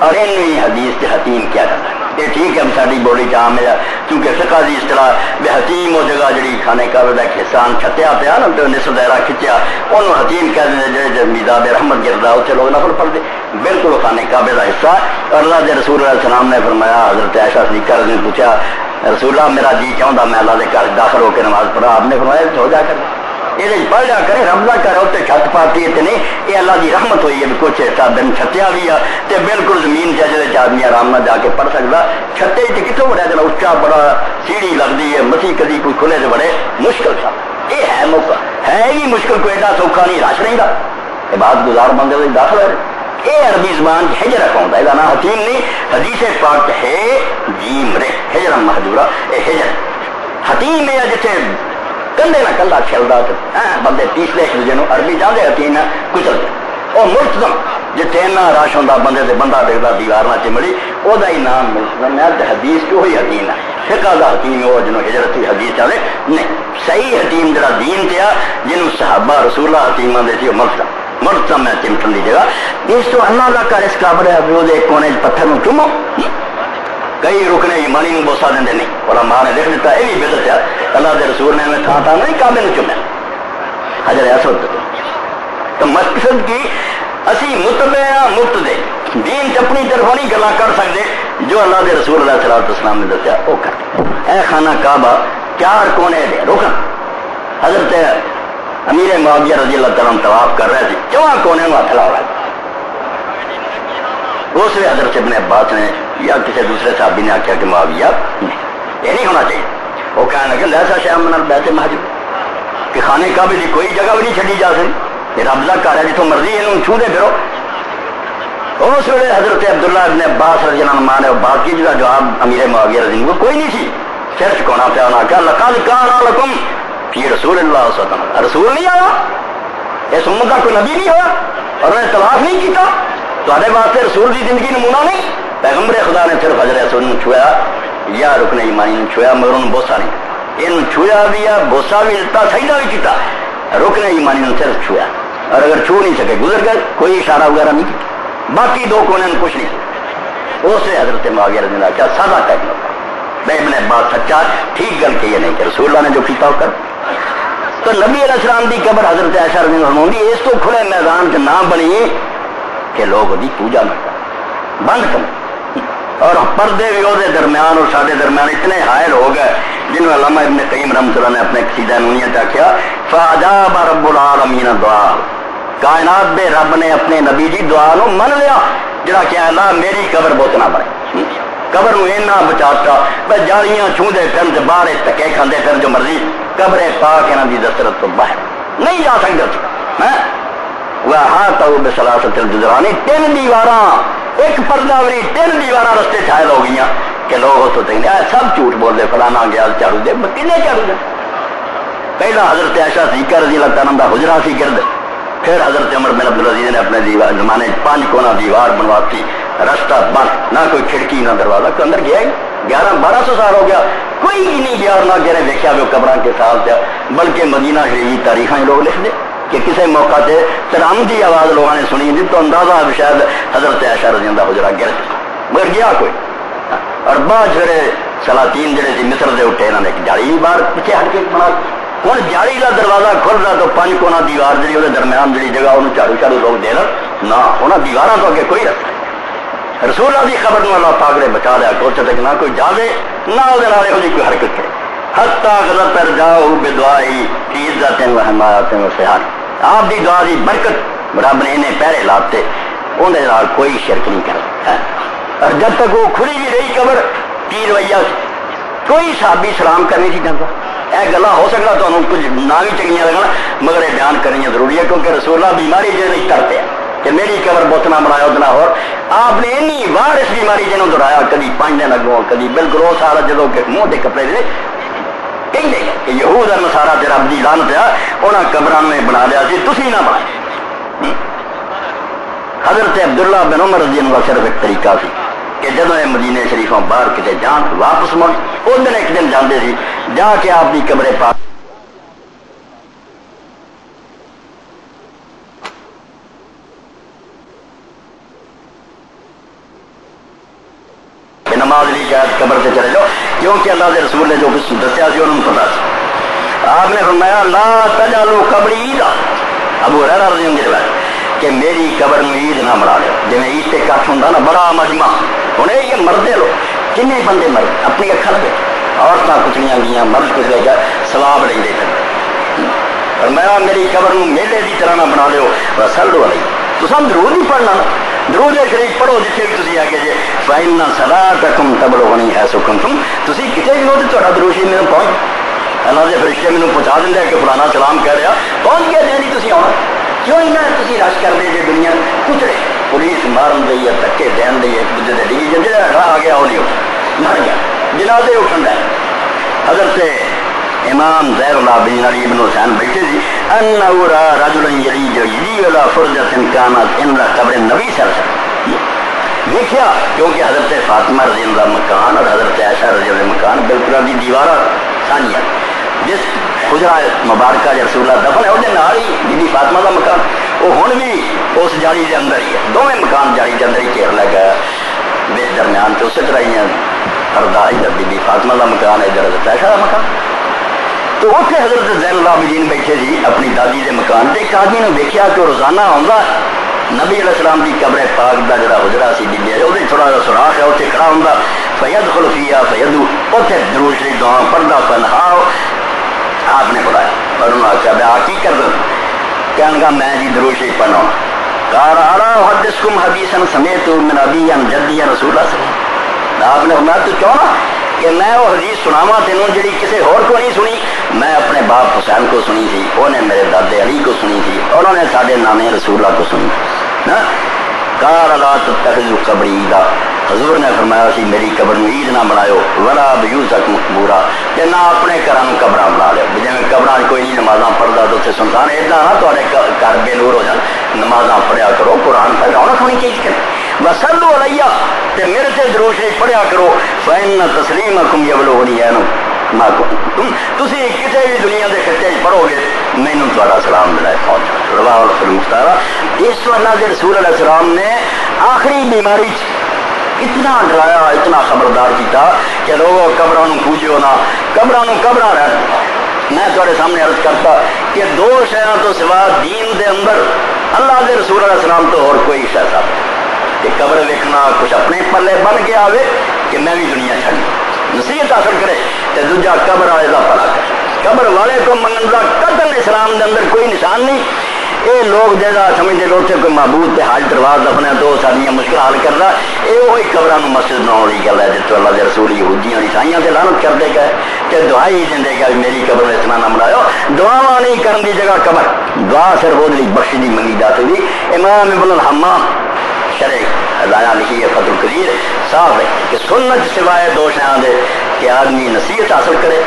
اور ان حدیث کے حتیم کیا کرتا ہے یہ ٹھیک ہے ہم ساری بولی چام ہے کیونکہ فقہ دی اصطلاح بے حتیم وہ جگہ جڑی خانے کعبے دا حصان چھتیا پیا نا تو نصف دائرہ کھچیا انہوں حتیم کہہ دیں جڑے میدان رحمت گردا اتنے لوگ نفل پڑھ دے بالکل خانے کعبے دا حصہ. اور اللہ دے رسول علیہ السلام نے فرمایا حضرت عائشہ صدیقہ رضی اللہ عنہا نے پوچھا رسول اللہ میرا جی چاہتا میں اللہ دے گھر داخل ہو کے نماز پڑھا. آپ نے فرمایا ہو جا کر یہ پڑھ لیا کرے رمضا کرے اتنے چھت پاتی ہے نہیں یہ اللہ کی رحمت ہوئی ہے کچھ ایسا دن چھتیا بھی ہے تو بالکل زمین سے جلد آدمی آرام نہ جا کے پڑھ سکتا. چھتے کتوں بڑا جنا اچا بڑا سیڑھی لگتی ہے مسیح کدی کوئی کھلے تو بڑے مشکل تھا. یہ ہے موقع ہے ہی مشکل کوئی ایڈا سوکھا نہیں رش نہیں گا یہ بات گزار بندے داخل ہے. یہ عربی زبان ہجر رکھاؤں یہ نام حتیم نہیں حدیث پاک ہے جیم رے ہجر مہجورہ یہ ہجر حتیم ہے جتنے کندے نہ کلا کھیلتا بندے تیسرے ایک دوسرے عربی جانے حتیم کچلتے وہ ملتظم جتنے رش ہوتا بندے سے بندہ دیکھتا دیوار نہ چمڑی وہ نام ملتظم ہے. حدیث جو ہوئی حتیم ہے فقہ دا حتیم ہے وہ جنہوں ہجرت کی حدیث چلے نہیں صحیح حتیم جڑا دین تھا جنہوں صحابہ رسول اللہ حتیمہ دے تھی وہ ملتظم ہے چمٹن کی جگہ. اس تو اللہ کا کر اس قابل ہے وہ کونے پتھر میں چومو کئی رکنے ایمانی میں بوسا دیں نہیں علماء نے لکھ دیتا ہے یہ بدعت ہے. اللہ کے رسول نے ہمیں تھا نہیں کعبے میں چومیا حجر اسود تو مقصد کی اسی متبع مقتدی دین اپنی طرف نہیں گلا کر سکتے جو اللہ کے رسول علیہ السلام نے دسیا وہ کر. اے خانہ کعبہ 4 کونے دے رکن حضرت امیر معاویہ رضی اللہ تعالیٰ طواف کر رہے تھے 4 کونے میں ہاتھ لا رہا ہے. اس لیے حضرت ابن عباس نے یا کسی دوسرے صحابی نے آخیا کہ معاویہ یہ نہیں ہونا چاہیے. وہ کہنے لگے لہذا شیخ من بیت مہاجر کہ خانے کعبے کی کوئی جگہ بھی نہیں چھڈی جا سکتی یہ رب کا گھر ہے جتوں مرضی یہ چھو دے پھرو. اس ویلے حضرت عبداللہ ابن عباس رضی اللہ عنہ نے باقی جگہ جواب امیر معاویہ رضی اللہ عنہ کوئی نہیں سی سر چکونا پیا انہاں کہا لقد کان لکم فی رسول اللہ صلی اللہ علیہ وسلم رسول نہیں آیا اس امت کا کوئی نبی نہیں ہوا اور انہیں طلاق نہیں کیتا تھوڑے واسطے رسول کی زندگی نمونہ نہیں. پیغمبر خدا نے صرف حضرت اسود نے چھویا یا رکن ایمانی نے چھویا مگر انہوں بوسا نہیں یہ چھویا بھی ہے بوسا بھی دیتا سجدہ بھی کیتا رکن ایمانی نے صرف چھویا اور اگر چھو نہیں سکے گزر گئے کوئی اشارہ وغیرہ نہیں کیا باقی 2 کونے نے کچھ نہیں کیا. اس سے حضرت معاویہ رضی اللہ کیا سادہ کہنا میں ابن عباس سچا ٹھیک گل کہ یہ نہیں کہ رسول اللہ نے جو کیتا ہو کر. تو نبی علیہ السلام کی قبر حضرت عائشہ رضی اللہ عنہ اس تو کھلے میدان چ نہ بنی کہ لوگ دی پوجا نہ کریں بند کریں اور پردے بھی وہ درمیان اور سارے درمیان اتنے حائل ہو گئے جنہوں علامہ ابن قیم رحمۃ اللہ نے اپنے قصیدہ نونیہ آخیا فاجاب رب العالمین دعا کائنات دے رب نے اپنے نبی جی دعا نو من لیا جڑا کہ اللہ میری قبر بت نہ بنے قبر نو اینا بچاتا بس جالیاں چھوندے پھر تے باہر تکے کھاندے پھر جو مرضی قبر پاک انہاں دی دسترس تو باہر نہیں جا سکتے. وَأَحَاطَهُ بِثَلَاثَةِ الْجُدْرَانِ 3 دیواراں ایک پردہ بھی 3 دیواراں رستے چھائل ہو گئی کہ لوگ تو کہیں سب جھوٹ بول دے فلانا گیا جھاڑو دے کنے جھاڑو دے. پہلا حضرت عائشہ صدیقہ رضی اللہ تعالیٰ عنہ حجرہ سی گرد پھر حضرت عمر بن عبدالعزیز نے اپنے زمانے 5 کونا دیوار بنواتی رستہ بند نہ کوئی کھڑکی نہ دروازہ کے اندر گیا 1100-1200 سال ہو گیا کوئی نہیں گیا اور نہ گہرے دیکھا جو قبران کے سال تھا بلکہ مدینہ شریف تاریخیں لوگ لکھ دے کہ کسی موقع سے ترام کی آواز لوگوں نے سنی تھی تو اندازہ شاید حضرت عائشہ رضی اللہ حجرہ گر مگر گیا کوئی. اور بعد پھر سلاطین جڑے تھے مصر دے اٹھے انہوں نے ایک جاڑی بار پیچھے ہٹ کے بنا ہوں جاڑی کا دروازہ کھل رہا تو 5 کونا دیوار جی وہ درمیان جی جگہ انہوں جھاڑو لوگ دے نہ انہوں دیواراں تو اگے کوئی رستہ رسول اللہ کی خبر میں اللہ پاک نے بچا لیا کوشش تک نہ کوئی جاوے نہ وہ یہو جی کوئی حرکت کرے حتیٰ غضب پر جاؤ بے دعائی کی عزت و حمایت و سہار آپ کی دعا کی برکت رب نے انہیں پہرے لاتے اندر کوئی شرک نہیں کرتا. اور جب تک وہ کھلی بھی رہی قبر کی رویہ کوئی صحابی سلام کرنے کی جانتا یہ گلا ہو سکتا تو کچھ نہ بھی چنگیاں لگنا مگر یہ بیان کرنی ضروری ہے کیونکہ رسول اللہ بیماری جو نہیں کرتے کہ میری قبر بت نہ بنایا اتنا اور آپ نے اینی وار اس بیماری جنہوں دہرایا کدی 5 دن اگوں کدی بالکل وہ سارا جدو کہ منہ کے کپڑے دے کہیں گے کہ یہود اور نصارا تے رب دی لعنت ہے انہاں قبراں نے بنا لیا سی تسی نہ بنائے. حضرت عبداللہ بن عمر رضی اللہ صرف ایک طریقہ سی کہ جب مدینہ شریفوں باہر کتے جان واپس مڑ اس دن ایک دن جاندے سی جا کے آپ کی قبر پاک نماز لی شاید قبر سے چلے جاؤ، کیونکہ اللہ کے رسول نے جو کچھ دسیا سی انہوں نے پتا سی۔ آپ نے فرمایا لا تجعلوا قبری عیدا، ابو ہریرہ رضی اللہ عنہ کہ میری قبر میں عید نہ بنا لو، جی میں عید سے کٹ ہوں نا بڑا مجمع ہوں، یہ مردے لو کن بندے مرد اپنی اکھا لگے، عورتیں کچڑیاں گیا مرد کچلے گا ثواب لے دے کر، فرمایا میری قبر میں میلے کی طرح نہ بنا لو، وصلوا علیہ، تساں درود ہی پڑھنا، درود شریف پڑھو جتنے بھی تسی آگے جے، فإن صلاتکم تبلغنی حیث کنتم، تسی کتے بھی ہو تو تہاڈا درود شریف میرے پہنچ، اللہ کے فرشتے مینوں پہنچا دیں کہ فلانا سلام کہہ رہا پہنچ گیا جی تسی آنا، کیوں نہ تسی رش کر دے جے دنیا کچڑے پولیس مارن دی ہے دھکے دین دی ایک دوسرے ڈگی جی آ گیا وہ نہیں مر گیا جنازے اٹھن ہے۔ حضرت امام زہر العابدین علی ابن حسین بیٹھے جی انہ را رجلا یلیج علی فرجۃ کانت عند قبر النبی صلی اللہ علیہ وسلم، دیکھیا کیونکہ حضرت فاطمہ رضی اللہ مکان اور حضرت عائشہ رضی اللہ مکان بالکل دی دیوارہ سانیاں، جس خجرہ مبارکہ رسول اللہ دفن ہے وہ نال ہی بی بی فاطمہ کا مکان، وہ ہن بھی اس جالی کے اندر ہی ہے، دونوں مکان جالی کے اندر ہی گھیر لے گیا بے درمیان تو اسی طرح ہی پردہ ادھر بی بی فاطمہ کا مکان ادھر حضرت عائشہ کا مکان، تو اتنے حضرت زین العابدین بیٹھے جی اپنی دادی کے مکان سے، ایک آدمی نے دیکھا کہ روزانہ آؤں نبی علیہ السلام کی قبر پاک کا جڑا حجرا سی بی وہ تھوڑا جا سوراخ ہے اتنے کھڑا ہوں فیدخل فیہا فیدعو، اتنے درود شریف دعا پڑھتا فنہاؤ، آپ نے بلایا اور انہوں نے آخیا میں آ کی کر دوں، کہنے گا میں جی درود شریف پڑھنا قال الا احدثکم حدیثا سمعت من ابی عن جدی عن رسول اللہ صلی اللہ علیہ وسلم، آپ نے فرمایا تو کیوں نہ کہ میں وہ حدیث سناواں تینوں جڑی کسی اور کو نہیں سنی، میں اپنے باپ حسین کو سنی تھی، انہوں نے میرے دادے علی کو سنی تھی، انہوں نے ساڈے نانے رسول اللہ کو سنی نا۔ قال لا تتخذوا قبری عیدا، حضور نے فرمایا سی میری قبر میں عید نہ بناؤ، ولا بیوتکم قبورا، کہ نہ اپنے گھراں نوں قبراں بنا لو، جی قبراں کوئی نہیں نمازاں پڑھدا تو اتنے سنسان اتنا نہ تہاڈے گھر بے نور ہو جان، نمازاں پڑھیا کرو، قرآن پڑھا رونق ہونی چاہیے، وصلوا علیہ تے میرے تے درود شریف پڑھیا کرو، فإن تسلیمکم یبلغنی ما کنتم، تسی کسی بھی دنیا کے خطے پڑھو گے مینوں تہاڈا سلام ملے پہنچ، رواہ المختارہ۔ اس کو اللہ کے رسول علیہ السلام نے آخری بیماری اتنا ڈرایا اتنا خبردار کیتا کہ لوگوں قبراں نوں پوجو نہ، قبراں نوں قبراں رہن۔ میں تھوڑے سامنے عرض کرتا کہ دو شیاں تو سوا دین دے اندر اللہ کے رسول علیہ السلام تو اور کوئی شے ثابت کہ قبر ویکھنا کچھ اپنے پلے بن کے آوے کہ میں بھی دنیا چھڈ نصیحت حاصل کرے تے دوجا قبر والے کا بھلا کرے، قبر والے کو منگن کا قطعاً اسلام دے اندر کوئی نشان نہیں۔ یہ لوگ جیسا سمجھتے لوگ کوئی معبود تے حاج درواز دفنے تو ساری مشکل حل کرتا، یہ وہی قبروں مسجد بناؤ والی گل ہے جس اللہ کے رسول یہودیاں عیسائیاں سے لعنت کرتے گئے کہ دعائی دے گا میری قبر میں اتنا نہ بناؤ، دعا نہیں کرن دی جگہ قبر، دعا صرف وہ بخش دی منگی جاتی تھی۔ امام ابن الحمام شرح لایا لکھی ہے فتح القدیر صاف ہے کہ سنت سوائے دو شیاں دے کہ آدمی نصیحت حاصل کرے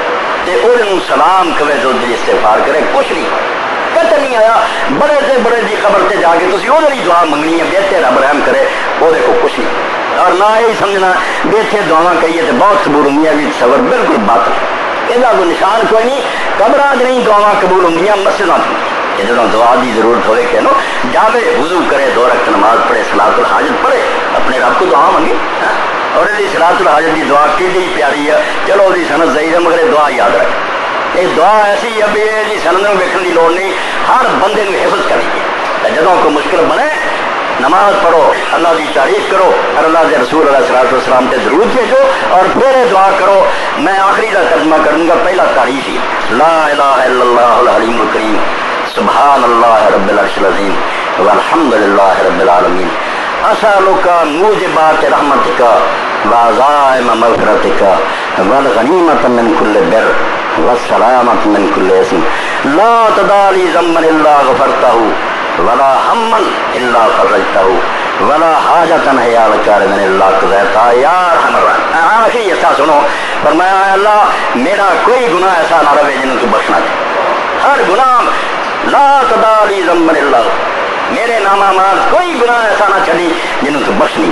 تے انہوں سلام کرے تو دل استغفار کرے، کچھ نہیں قطع نہیں آیا بڑے سے بڑے دی خبر سے جا کے تسی وہ دعا منگنی ہے بیٹھے رب رحم کرے، وہ دیکھو کچھ نہیں، اور نہ یہی سمجھنا بیٹھے دعا کہیے تو بہت قبول ہوں بھی صبر بالکل باطل، یہ کوئی نشان کوئی نہیں، قبراں نہیں دعا قبول ہوں مسجداں کہ جب دعا کی ضرورت ہوئے کہ نو جاوے وضو کرے، 2 رکعت نماز پڑھے، صلاۃ الحاجت پڑھے، اپنے رب کو دعا منگے، اور یہ صلاۃ الحاجت کی دعا کتنی پیاری ہے، چلو وہ سند صحیح ہے مگر دعا یاد رکھے، یہ دعا ایسی ہے بھی یہ سند میں ویکھن کی لوڑ نہیں، ہر بندے کو حفظ کریے، جدوں کوئی مشکل بنے نماز پڑھو، اللہ کی تعریف کرو، اور اللہ کے رسول علیہ السلام سے درود بھیجو اور پھر دعا کرو۔ میں آخری کا ترجمہ کروں گا، پہلا تعریف ہی لا الہ الا اللہ الحلیم الکریم سبحان اللہ رب العرش العظیم والحمد للہ رب العالمین اسألک موجبات رحمتک وعزائم مغفرتک والغنیمۃ من کل بر والسلامۃ من کل اسم لا تدع لی ذنبا الا غفرتہ ولا ہما الا فرجتہ ولا حاجۃ ہی لک من الا قضیتہا یا ارحم الراحمین۔ آخری ایسا سنو، فرمایا اے اللہ میرا کوئی گناہ ایسا نہ رہے جنہوں تو بخشنا چاہے، ہر گناہ لا تدع لی ذنبا الا میرے نامہ مار کوئی گناہ ایسا نہ چلی جنہوں تو بخشنی،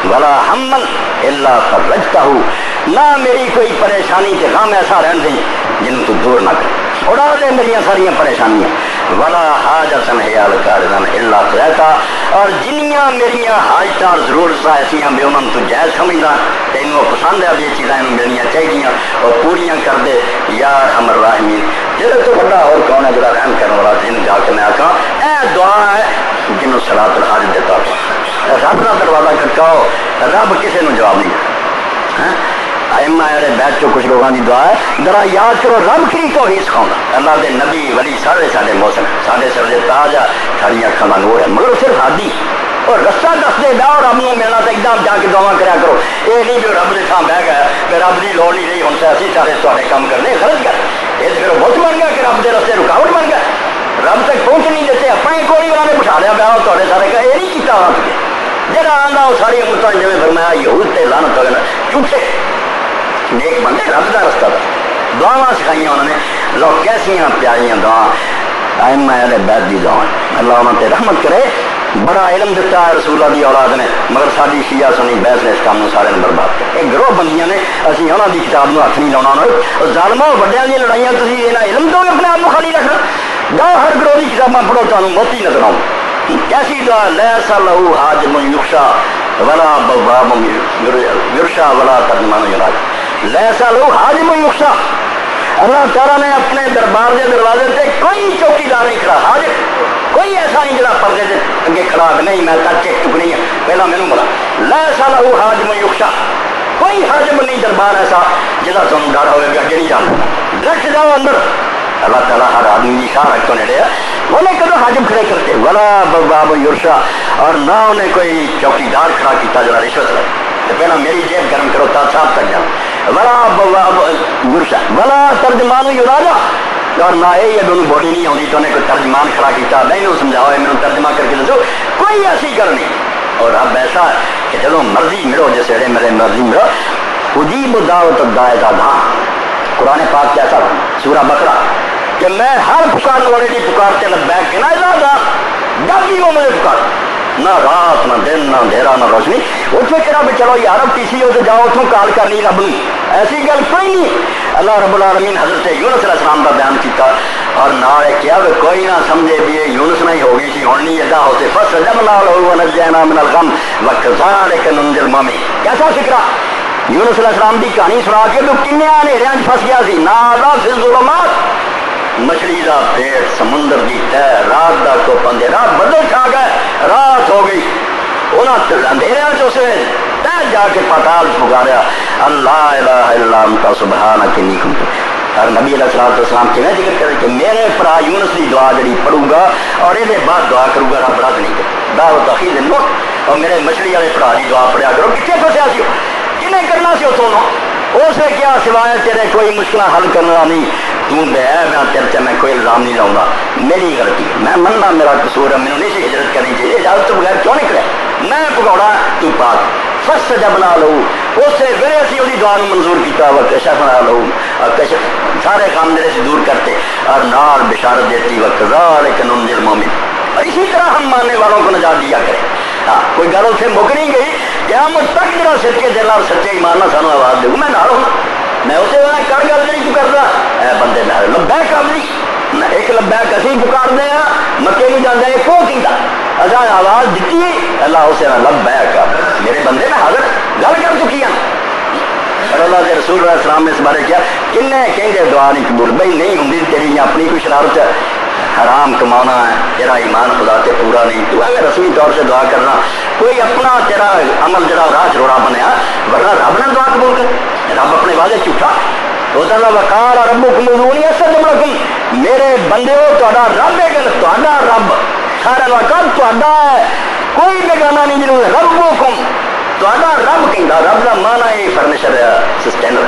ولا ہما الا فرجتہ نہ میری کوئی پریشانی تے غم ایسا رہن دیں جنہوں تو دور نہ کرے۔ اڑا دے میری ساری پریشانیاں ولا حاجت حیال کارزن الا قضیتا اور جنیاں میریاں حاجتاں ضرورت ایسیاں میں انہوں تو جائز سمجھدا تینوں پسند ہے یہ چیزاں ملنیاں چاہیے اور پوریاں کر دے یا ارحم الراحمین جڑے تو بڑا اور کون ہے جڑا رحم کرنے والا جن جا کے میں آکھاں اے دعا ہے جنوں صلاۃ الحاجت دیتا رب کا دروازہ کھٹکاؤ رب کسی نو جواب نہیں ہے ائمہ اہل بیت چو کچھ لوگوں کی دعا ہے ذرا یاد کرو رب کی توحید سکھاؤں اللہ دے نبی ولی سارے سارے موسم سارے سر دے تاج آ ساری اکھاں دا نور ہے مگر صرف ہادی اور رستہ دس دے دا رب نو ملنا تو ایک دم جا کے دعا کریا کرو یہ نہیں جو رب دے تھان بہ گیا کہ رب کی لوڑ نہیں رہی ہوں سے اسی سارے سارے کام کرنے غلط کر یہ پھر بت بن گیا کہ رب دے رستے رکاوٹ بن گیا رب تک پہنچ نہیں دیتے اپنے کوئی والا نے بٹھا لیا پیا تے سارے کا یہ نہیں کیتا ہوا تجھے جہاں آنا وہ ساری امتوں جی فرمایا یہود تے لعنت ہوگا جھوٹے نیک بندے رب کا رستہ تھا دعا سکھائیاں انہوں نے لوگ کیسیاں پیاریاں دعا ائمہ اہل بیت دی دعا اللہ انہوں تے رحمت کرے بڑا علم دیتا ہے رسول اللہ دی اولاد نے مگر ساری شیعہ سنی بحث نے اس کام سارے برباد کر ایک گروہ بندیاں نے اسی انہوں دی کتاب نو ہاتھ نہیں لاؤنا ظالموں وڈیاں دی لڑائیاں تسی انہاں علم تو اپنے آپ کو خالی رکھنا جاؤ ہر گروہ دی کتاباں پڑھو تانوں موتی نظر آؤں کیسی دعا لیس لہو حاجم یخشا ولا بواب یرشا ولا ترجمان یراج لیس لہو حاجم یخشا اللہ تعالیٰ نے اپنے دربار کے دروازے سے کوئی چوکیدار نہیں کھڑا حاجم کوئی ایسا نہیں جڑا پردے سے اگے کھڑا نہیں میں تک چیک چکنی ہے پہلا مینوں بلا لیس لہو حاجم یخشا کوئی حاجم نہیں دربار ایسا جہاں تمہیں ڈر ہوئے کہ اگے نہیں جانا ڈائریکٹ جاؤ اندر اللہ تعالیٰ ہر آدمی کی شاہ رکھ تو نیڑے ہے انہیں کدو حاجم کھڑے کرتے ولا باب یرشا اور نہ انہیں کوئی چوکیدار کھڑا کیتا جڑا رشوت لے تو پہلا میری جیب گرم کرو تا صاحب تک جاؤ ولا باب یرشا ولا ترجمان یراجا اور نہ یہ دونوں بوڈی نہیں آتی تو انہیں کوئی ترجمان کھڑا کیتا نہیں سمجھاؤ میرے ترجمہ کر کے دسو کوئی ایسی گل نہیں اور اب ایسا ہے کہ جدو مرضی ملو جس ویلے میرے مرضی ملو اجیب دعوت الداعی داں قرآن پاک کیسا سورہ بقرہ کہ میں ہر پکارنے والے کی پکارتے لبیک کے نہ اجازا جب بھی وہ مجھے پکار نہ رات نہ دن نہ اندھیرا نہ روشنی اتنے کہنا بھی چلو یار ٹی سی ہو تو جاؤ اتوں کال کر لی رب نے ایسی گل کوئی نہیں اللہ رب العالمین حضرت یونس علیہ السلام کا بیان کیتا اور نہ کیا کوئی نہ سمجھے بھی یہ یونس نہیں ہو گئی سی ہوں نہیں ادا ہوتے فسجبنا له ونجينا من الغم وكذلك ننجي المؤمنين کیسا فکرہ یونس علیہ السلام کی کہانی سنا کے تو کنیا نیریاں پھنس گیا سی نادا فی الظلمات مچھلی کا پیٹ سمندر کی تہ رات کا تو اندھیرا بدل کھا گئے رات ہو گئی انہوں اندھیرے اسے تہ جا کے پتال پکاریا اللہ الہ الا انت سبحانک انی کنت اور نبی علیہ الصلوۃ والسلام کیوں ذکر کرے کہ میرے برا یونس کی دعا جڑی پڑھوں گا اور یہ بعد دعا کروں گا رب رد نہیں کرے دعوت اخیر الوقت اور میرے مچھلی والے برا کی دعا پڑھیا کرو کتنے پھنسیا سی کنہیں کرنا سی اتوں اسے کیا سوائے تیرے کوئی مشکل حل کرنا نہیں توں بے میں تیرے سے میں کوئی الزام نہیں لاؤں گا میری غلطی میں مننا میرا قصور ہے مجھے نہیں سی ہجرت کرنی چاہیے اجازت تو بغیر کیوں نکلے میں پکوڑا تو پاک فسجبنا له اسے پھر اسی وہی دعا منظور کیتا وکشفنا له اور سارے کام میرے سے دور کرتے اور نار بشارت دیتی وکذالک ننجی المؤمنین اور اسی طرح ہم ماننے والوں کو نجات دیا کریں ہاں کوئی گل اتنے مک نہیں گئی قیامت تک میرا سچے دل اور سچے ایمان نہ سانو آواز دے میں نال ہونا میں اسے کر گل نہیں تو کرتا اے بندے میں لبیک آبلی ایک لبیک اسی پکار دے ہاں مکے نہیں جانا ایک وہ کیتا اچھا آواز دیتی اللہ اسے لبیک میرے بندے میں حاضر گل کر چکی ہوں اور اللہ کے رسول علیہ السلام نے اس بارے کیا کنے کہیں دعا نہیں قبول بھائی نہیں ہوں تیری اپنی کوئی شرارت حرام کمانا ہے تیرا ایمان خدا سے پورا نہیں تو اگر رسمی طور سے دعا کرنا کوئی اپنا تیرا عمل جڑا راہ روڑا بنیا ورنہ رب نے دعا قبول کر رب اپنے وعدے جھوٹا وقال ربکم ادعونی استجب لکم میرے بندیو تہاڈا رب ہے کہ تہاڈا رب سارا وقت تہاڈا ہے کوئی بیگانہ نہیں جنوں ربکم تہاڈا رب کہندا رب دا معنی ہے فرنیچر سسٹینر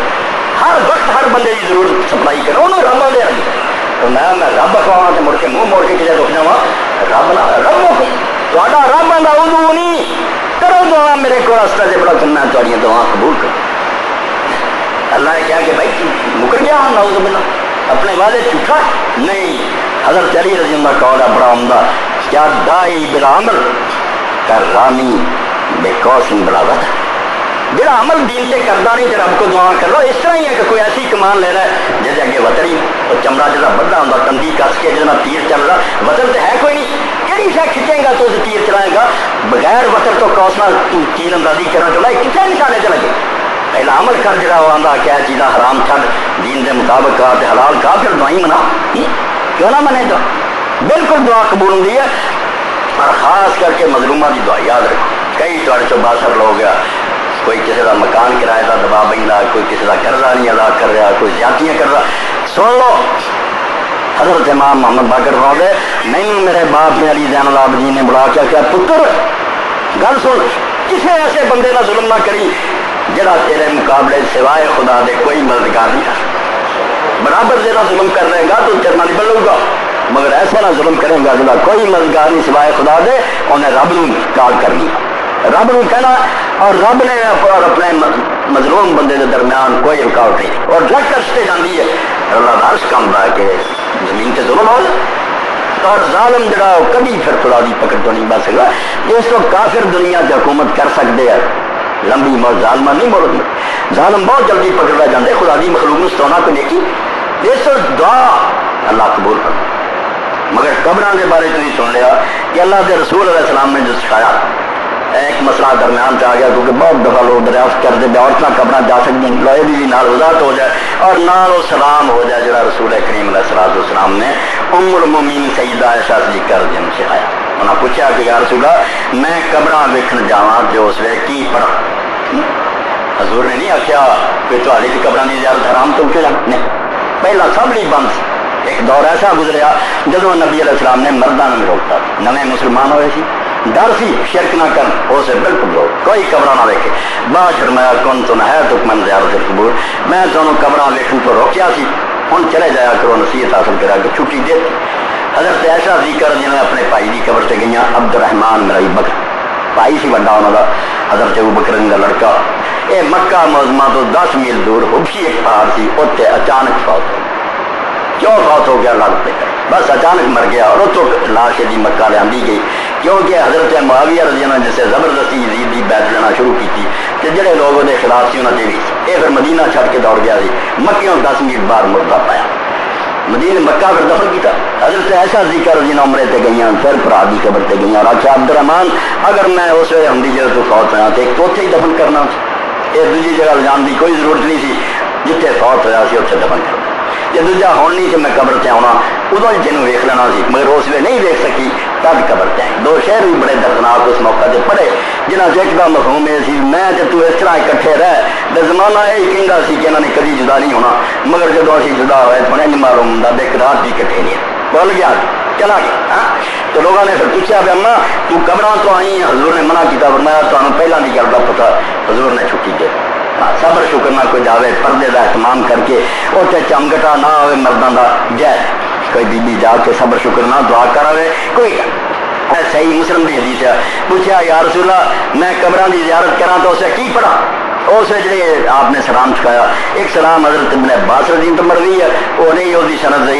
ہر وقت ہر بندے کی ضرورت سپلائی کرو انہوں رب دے تو میں رب کہاں تو مڑ کے منہ موڑ کے کسی رک جاوا رب نہ رب تہاڈا رب آندا ادعونی کرو دعا میرے کو استجب لکم میں تہاڈیاں دعا قبول کروں اللہ نے کہا کہ بھائی مکر گیا ہوں نعوذ باللہ اپنے وعدے جھوٹا نہیں حضرت علی رضی اللہ قول بڑا عمدہ کیا دائی بلا عمل کر رامی بے قوسن بلا وطن جڑا عمل دین سے کرتا نہیں جب رب کو دعا کر لو اس طرح ہی ہے کہ کوئی ایسی کمان لے رہا ہے جیسے دے اگے وتری اور چمڑا جہاں بدلا ہوتا کندھی کس کے جہاں تیر چل رہا وطن تو ہے کوئی نہیں کہڑی شا کھچے گا تو تیر چلائے گا بغیر وطن تو کوسنا تیر اندازی کرنا چلا کتنے نشانے چ لگے پہلا عمل کر جا وہ آتا کیا چیزاں حرام چھڈ دین کے مطابق کا حلال کا پھر دعائی منا کیوں نہ منے تو بالکل دعا قبول ہوتی ہے اور خاص کر کے مظلومہ کی دعا یاد رکھو کئی تھوڑے چو باثر لوگ آ کوئی کسی کا مکان کرایہ کا دبا بہتا کوئی کسی کا قرضہ نہیں ادا کر رہا کوئی زیادتیاں کر رہا سن لو حضرت امام محمد باقر فرماتے ہیں نہیں میرے باپ نے علی زین العابدین نے بلا کے کیا پتر گل سن کسی ایسے بندے کا ظلم نہ کری جڑا تیرے مقابلے سوائے خدا دے کوئی مددگار نہیں کر برابر جہاں ظلم کر رہے گا تو چرنا نہیں بلو گا مگر ایسا نہ ظلم کرے گا جہاں کوئی مددگار نہیں سوائے خدا دے انہیں رب نو کال کرنی رب نو کہنا اور رب نے اپنے مظلوم بندے کے درمیان کوئی رکاوٹ نہیں اور لگ کرتے جاتی ہے اللہ عرش کام ہے کہ زمین سے ظلم ہو اور ظالم جڑا کبھی پھر خدا دی پکڑ تو نہیں بچ سکتا اس وقت کافر دنیا کی حکومت کر سکتے ہیں لمبی موت ظالمہ نہیں موڑ ظالم بہت جلدی پکڑا جاتے خدا دی مخلوق میں ستونا کو دیکھی اس وقت دعا اللہ قبول کر مگر قبروں کے بارے تھی سن لیا کہ اللہ کے رسول علیہ السلام نے جو سکھایا ایک مسئلہ درمیان سے آ گیا کیونکہ بہت دفعہ لوگ دریافت کرتے ہیں عورتیں قبریں جا سکتی ہیں لوہے بھی نال وضاحت ہو جائے اور نال وہ سلام ہو جائے جڑا رسول کریم علیہ السلام نے ام المومنین سیدہ عائشہ صدیقہ رضی اللہ عنہا سے آیا انہوں نے پوچھا کہ یا رسول اللہ میں قبریں ویکھن جاواں جو اس ویلے کی پڑھا حضور نے نہیں آخیا کہ تہاڈی تے قبریں دی زیارت حرام تو کیوں نہیں پہلا سب لی بند ایک دور ایسا گزریا جدو نبی علیہ السلام نے مردوں میں روکتا نئے مسلمان ہوئے سی ڈر سی شرک نہ کر اسے بالکل روک کوئی قبر نہ ویکھے بعد فرمایا کون تو نہ ہے تو من زیارت القبور میں دونوں قبر ویکھن تو روکیا سی ہوں چلے جایا کرو نصیحت حاصل کرا کہ چھٹی دے حضرت عائشہ ذکر جنہیں اپنے بھائی کی قبر سے گئی عبد الرحمان میرا بکر بھائی سی بڑا انہوں کا حضرت ابو بکر کا لڑکا یہ مکہ معظمہ تو 10 میل دور حبشی ایک پہاڑ سی اتنے اچانک فوت ہو کیوں فوت ہو گیا لڑ پہ بس اچانک مر گیا اور اتوں لاش دی مکہ لیا گئی کیونکہ حضرت معاویہ رضی اللہ عنہ جسے زبردستی یزید دی بیعت لینا شروع کی تھی کہ جڑے لوگ وہ خلاف سی انہوں نے بھی یہ پھر مدینہ چھڑ کے دوڑ گیا سی مکیوں 10 میل بعد مردہ پایا مدینہ مکہ پھر دفن کیا حضرت عائشہ ذکر رضی اللہ عمرے تے گئی پھر بھرا دی قبر تے گئی اور آخیا عبد الرحمان اگر میں اس وقت ہم جگہ تو فوت ہوا تو ایک تو اتنے ہی دفن کرنا یہ دوسری جگہ لے جان کی کوئی ضرورت نہیں سی جتنے فوت ہوا سی اتنے دفن کرنا جی دوجا ہوں نہیں کہ میں قبر سے آنا ادو ہی تینوں ویک لینا سی مگر اس ویلے نہیں ویک سکی تب قبر سے آئی دو شہر بھی بڑے دردناک اس موقع سے پڑھے جنہ سے ایک دم مفہوم یہ سی میں تو اس طرح اکٹھے رہ زمانہ یہی کہہ سی کہ انہوں نے کبھی جدا نہیں ہونا مگر جب اسی جدا ہوئے تو نہیں معلوم ہوں ایک رات بھی کٹھے نہیں بول گیا چلا گیا تو لوگوں نے پھر پوچھا بھی اما تو قبراں تو آئی حضور نے منع کیا فرمایا تمہیں پہلا کی گل کا پتا حضور نے چھٹی دے صبر شکر نہ کوئی جاوے پردے کا اہتمام کر کے اتنے چمگٹا نہ ہوئے مردوں کا جائے کوئی بی بی جا کے صبر شکر نہ دعا کرے کوئی صحیح مسلم کی حدیث ہے پوچھا یا رسول اللہ میں قبروں کی زیارت کرا تو اسے کی پڑھا اس جی آپ نے سلام چکایا ایک سلام حضرت ابن عباس رضی اللہ عنہ مروی ہے وہ نہیں وہ سند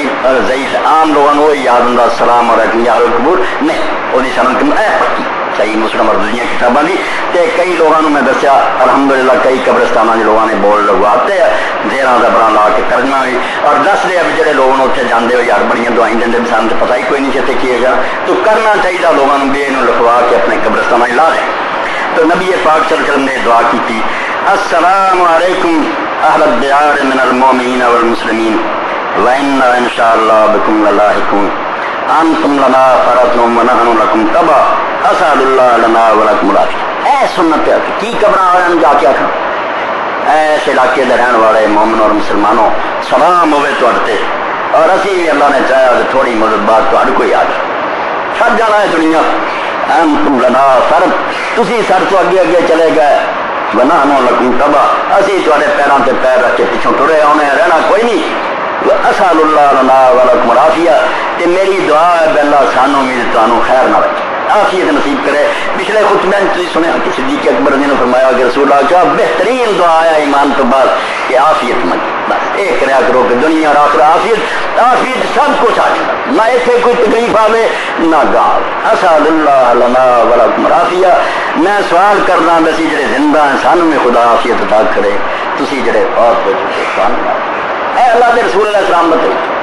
ضعیف عام لوگوں کو یاد ہوں سلام علیکم یا قبول نہیں وہ سند پکی صحیح مسلم اور دوسری کتابوں کی تے کئی لوگوں میں دسیا الحمدللہ کئی قبرستانوں کے لوگوں نے بول لگواتے زیرہ زبراں لا کے ترجمہ بھی اور دس دے اب جڑے لوگ اتنے جانے ہو یار بڑی دعائیں دیں سان تو پتہ ہی کوئی نہیں چاہتے کیے گا تو کرنا چاہیے لوگوں بے لکھوا کے اپنے قبرستانوں لا دیں تو نبی پاک صلی اللہ علیہ وسلم نے دعا کی تھی السلام علیکم اہل الدیار من المؤمنین والمسلمین وإنا ان شاء اللہ بكم للاحقون انتم لنا فرض ونحن لكم تبع اسال اللہ لنا ولکم العافیہ اے سنت کی قبراں والوں جا کے آخر ایس علاقے کے رہن والے مومن اور مسلمانوں سلام ہوئے تے اور اسی بھی اللہ نے چاہیا کہ تھوڑی مدد بعد تہاڈے کوئی آ جائے چھڈ جانا ہے دنیا انتم لنا فرض تسی سر تو اگے اگے چلے گئے ونحن لکم تبع اسی تہاڈے پیراں تے پیر رکھ کے پیچھوں ٹرے آنے رہنا کوئی نہیں اسال اللہ لنا ولکم العافیہ تے میری دعا ہے کہ اللہ سانوں بھی تانوں خیر نہ رکھے عافیت نصیب کرے پچھلے خطبے میں تھی سنیا کہ صدیق اکبر نے فرمایا کہ رسول اللہ کیا بہترین دعا ہے ایمان تو بعد کہ عافیت منگی بس ایک کریا کرو کہ دنیا اور آخر عافیت سب کچھ آ جائے نہ ایسے کوئی تکلیف آوے نہ گال اسال اللہ لنا ولکم العافیہ میں سوال کرنا بسی جڑے زندہ ہیں سانوں میں خدا عافیت عطا کرے تسی جڑے اور کچھ سوال ہے اللہ کے رسول علیہ السلام کا طریقہ.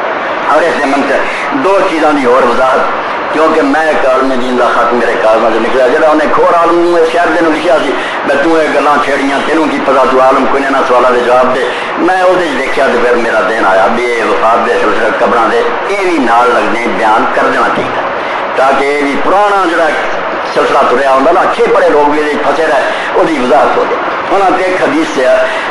اور اس منت دو چیزوں کی اور وضاحت کیونکہ میں ایک عالم دین کا خط میرے کالمہ سے نکلا جا انہیں کھور عالم شہر دن لکھا سی میں تو یہ گلاں چھیڑیاں تینوں کی پتا تو عالم کوئی نہ سوالوں کے جواب دے. میں وہ دیکھا تو پھر میرا دن آیا بھی یہ وفات دے سلسلے قبراں دے یہ بھی نال لگنے بیان کر دینا چاہیے تاکہ یہ بھی پرانا جڑا سلسلہ تریا ہوتا نا اچھے بڑے لوگ بھی پھنسے رہے وہی وضاحت ہو جائے. انہوں نے ایک حدیث سے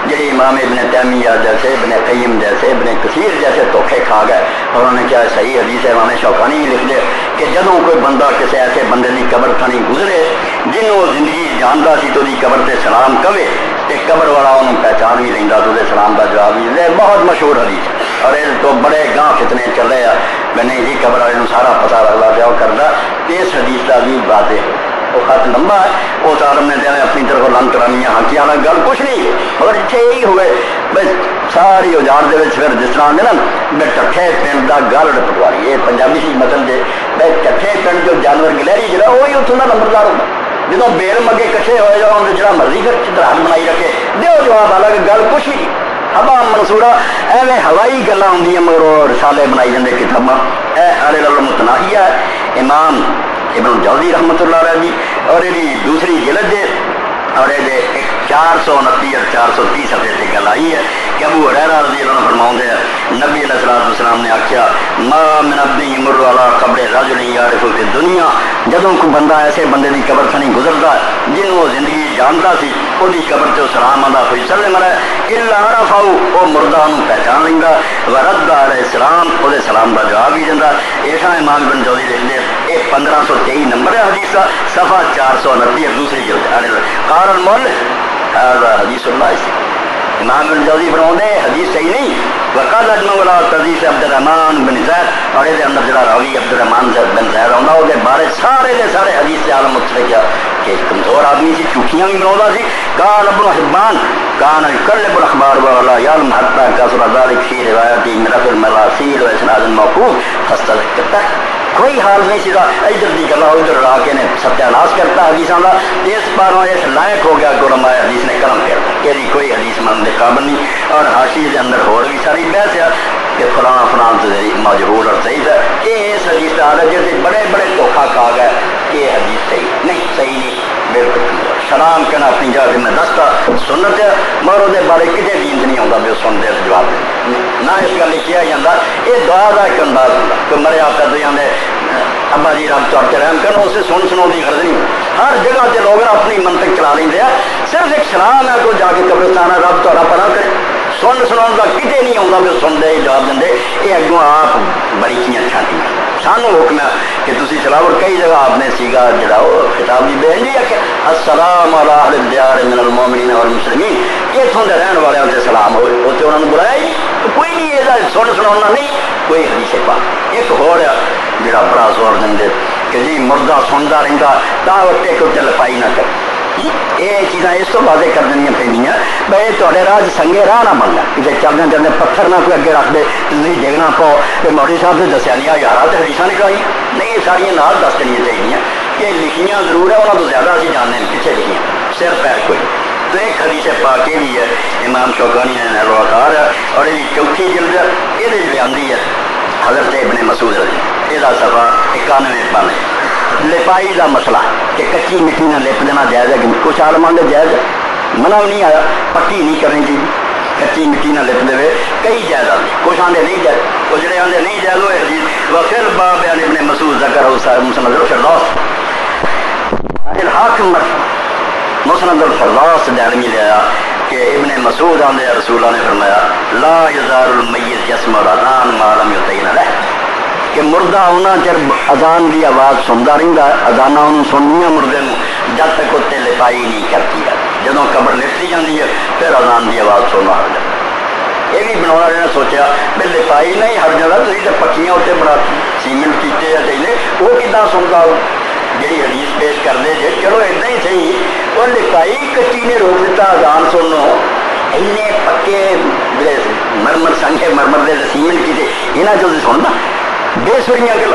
جی امام ابن تیمیہ جیسے ابن قیم جیسے ابن کثیر جیسے دھوکھے کھا گئے اور انہوں نے کیا صحیح حدیث ہے امام شوکانی بھی لکھ دے کہ جدوں کوئی بندہ کسی ایسے بندے کی قبر تھانی گزرے جنوں زندگی جانتا سی تو قبر سے سلام کہے تو قبر والا انہوں پہچان بھی لینا تو سلام کا جواب بھی دے. بہت مشہور حدیث اور یہ تو بڑے گاہ فتنے چل رہے ہیں میں نہیں جی قبر والے سارا پتا لگتا پیا وہ کرتا. اس حدیث کا بھی باتیں وہ خط لمبا ہے اس عالم نے دیا اپنی طرف لن کرانی ہانکیاں گل کچھ نہیں مگر اتنے یہی ہوئے بس ساری اجاڑ دے پھر جس طرح آدھے نا میں ٹھے پنڈ کا گل پٹواری یہ پنجابی سی مطلب دے میں ٹھے پنڈ جو جانور گلہری جڑا وہی اتوں کا نمبردار ہوتا جدو بیل مگے کٹھے ہوئے جاؤ جڑا مرضی کر چدراہٹ بنائی رکھے دیو جواب حالانکہ گل کچھ نہیں ہوا منصورہ ایویں ہوائی گلاں ہوندیاں مگر وہ رسالے بنائی جاندے کتاباں اے آلے لال متناہیہ امام ابن الجوزی رحمۃ اللہ علیہ دی اور یہ دوسری جلد ہے اور یہ 429 اور 430 صفحے سے گل آئی ہے کہ ابو ہریرہ رضی اللہ عنہ فرماؤندے ہیں نبی علیہ الصلوۃ والسلام نے آخیا ما من عبد یمر علی قبر رجل یعرف فی الدنیا جدوں کوئی بندہ ایسے بندے کی قبر تھنی گزرتا ہے جنوں وہ زندگی جانتا سی وہ قبر سے سلام آتا کوئی سلم علیہ الا عرفہ وہ مردہ پہچان لینا ورد علیہ السلام وہ سلام کا جواب بھی دینا. ایسا امام ابن جوزی لکھتے یہ 1523 نمبر ہے حدیث کا صفحہ 429 دوسری جلد قال المؤلف هذا حدیث اللہ. امام ابن جوزی فرماتے ہیں حدیث صحیح نہیں وقال اجمع ولا حدیث عبد الرحمن بن زید اور یہ اندر جڑا راوی عبد الرحمن بن زید آਉਂਦਾ ਉਹਦੇ ਬਾਰੇ ਸਾਰੇ ਦੇ ਸਾਰੇ حدیث سے عالم متفق ہے کہ کمزور آدمی سی جھوٹیاں بھی بناਉਂਦਾ سی. قال ابن حبان كان يقلب الاخبار ولا يعلم حتى كثر ذلك في روایت من رفع المراسيل واسناد الموقوف فاستذكرت کوئی حال نہیں سیدھا ادھر دی گلا ادھر لا کے نے ستیہ ناش کرتا حدیثاں کا اس باروں اس لائق ہو گیا کہ علماء حدیث نے قلم کر کہ کوئی حدیث من دے قابل نہیں. اور حاشیے کے اندر اور بھی ساری بحث ہے کہ فلاں فلاں مجہول اور ضعیف ہے یہ اس حدیث کا حال جیسے بڑے بڑے دھوکھا کھا گئے کہ یہ حدیث صحیح نہیں بالکل سلام کہنا اپنی جگہ سے میں دستا سنت ہے مگر وہ بارے کسی دین نہیں آتا بھی سن دے جواب دے نہ اس گل کیا جاتا. یہ دعا کا ایک انداز ہوتا کہ مرے آپ کر دے ابا جی رب چڑھ کے رحم کرنا اسے سنا کی غرض نہیں. ہر جگہ سے لوگ اپنی منطق چلا لیں صرف ایک سلام ہے کوئی جا کے قبرستان ہے رب تھوڑا پناہ کرے سنا کا کتنے نہیں آتا بھی سن دے جواب دیں. یہ اگوں آپ بڑی چیزیں چھانٹی سانو حکم ہے کہ تھی چلاؤ. اور کئی جگہ آپ نے سیگا جڑا وہ خطاب کی بہن جی کہ السلام علی اہل الدیار من المؤمنین والمسلمین کہ اتوں کے رہن والوں سے سلام ہوئے اتنے انہوں نے بلایا ہی کوئی نہیں یہ سنا نہیں کوئی حدیث پاک. ایک ہو جڑا بڑا زور دیں کہ جی مردہ سنتا رہتا تا وقت کو لپائی نہ کر یہ چیزاں اس تو واضح کر دنیا پہ بھائی تے راہ سنگے راہ نہ بننا کسی چلتے چلتے پتھر نہ کوئی اگے رکھ دے نہیں ڈگنا پاؤ. مولوی صاحب نے دسیا نہیں یار تو حدیث نکلائی نہیں یہ ساریا نال دس دنیا چاہیے کہ لکھیاں ضرور ہے انہوں تو زیادہ اچھی جانتے ہیں کتنے لکھیاں سر پیر کوئی. تو ایک حدیث پاک یہ بھی ہے امام شوکانی نے نلوکار ہے اور یہ چوتھی جلد یہ بھی آندھی ہے حضرت ابن مسعود رضی یہ صفحہ 91 پانے لپائی کا مسئلہ کہ کچی مٹی نہ لپ دینا جائز ہے. کچھ عالماں دے جائز ہے منع نہیں آیا پکی نہیں کرنی چاہیے کچی مٹی نہ لپ دے کئی جائز آتے کچھ آدھے نہیں جائز وہ جڑے آدھے نہیں جائز ہوئے حدیث وفیل باب ابن مسعود ذکر مسند الفردوس الحاکم مسند الفردوس دارمی لے آیا کہ ابن مسعود آدھے رسول اللہ نے فرمایا لا یزار المیت یسمع الاذان ما لم یطین لہ کہ مردہ ہونا چر اذان کی آواز سنتا رہتا اذانہ انہوں سننیاں مردے جب تک اتنے لپائی نہیں کرتی ہے جدوں قبر لٹتی جاتی ہے پھر اذان کی آواز سننا ہر جاتا. یہ بھی بنا نے سوچا بھی لپائی نہیں ہر جگہ تھی تو پکیاں اتنے بڑا سیمنٹ کیتے یا چاہیے وہ کتنا سنتا ہو جی حدیث پیش کر دے جی چلو اتنا ہی صحیح وہ لپائی کچی نے روک دیتا اذان سنو اینے پکے مرمر سنگے مرمر دے سیمنٹ کیتے یہاں جو سننا بے سریاں گل.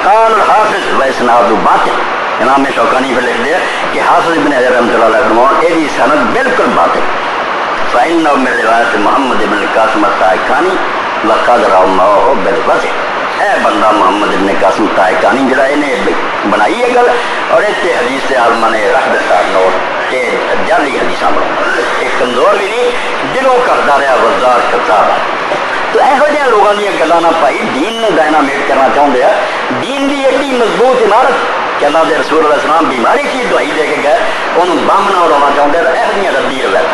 قال الحافظ واسناد باطل امام شوکانی پہ لکھ دیا کہ حافظ ابن حجر رحمۃ اللہ علیہ فرماؤں یہ سند بالکل باطل فإنه من روایت محمد بن القاسم الطائقانی وقد رماه بالوضع. اے بندہ محمد ابن قاسم طائقانی جڑا انہیں بنائی ہے گل اور اتنے حدیث سے عالمہ نے رکھ دیتا نوٹ کہ جعلی حدیث بنا ایک کمزور بھی نہیں دلوں کرتا رہا وزار کتاب. تو یہو جہاں لوگوں دیا گلان پائی دین نے ڈائنامیٹ کرنا چاہتے ہیں. دین کی ایڈی مضبوط عمارت کہ اللہ کے رسول علیہ السلام بیماری کی دوائی دے کے گئے انہوں بم نہ اڑانا چاہتے ہیں. یہو ردی روایت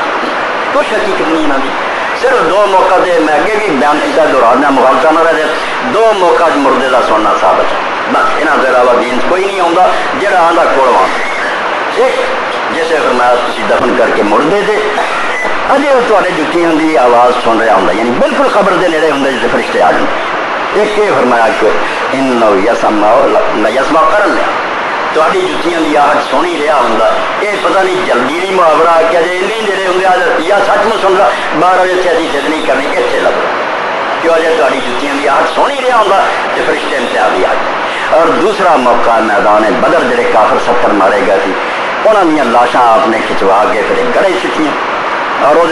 کچھ حقیقت نہیں انہوں کی. صرف دو موقع دے میں اگے بھی بیان کیا دہرانا مغالطہ نہ رہے. دو موقع مردے کا سننا ثابت ہے بس. یہاں کے علاوہ دین کوئی نہیں آتا جہاں آتا کوڑ ٹھیک. جیسے فرمایا تھی دفن کر کے مردے دے اجے وہ تے جتیاں کی آواز سن رہا ہوں یعنی بالکل خبر دے نیڑے ہوں جیسے فرشتے آ جاتے. ایک یہ فرمایا کہ ان یسما کرن لیا تاری جتیاں کی آہٹ سونی رہا ہوں. یہ پتہ نہیں جلدی نہیں محاورہ کیا جی نہیں نیڑے ہوں یا سچ میں سن رہا باہر اتنے ابھی جد نہیں کرنی اتنے لگ رہا کیوں جی تاری جتیاں کی آہٹ سونی رہا ہوں تو فرشتے امتیاز بھی آ گئے. اور دوسرا موقع میدان بدر جڑے کافر 70 مارے گئے تھے انہوں نے لاشاں آپ نے کھچوا کے پھر گڑے سیتیاں اور وہ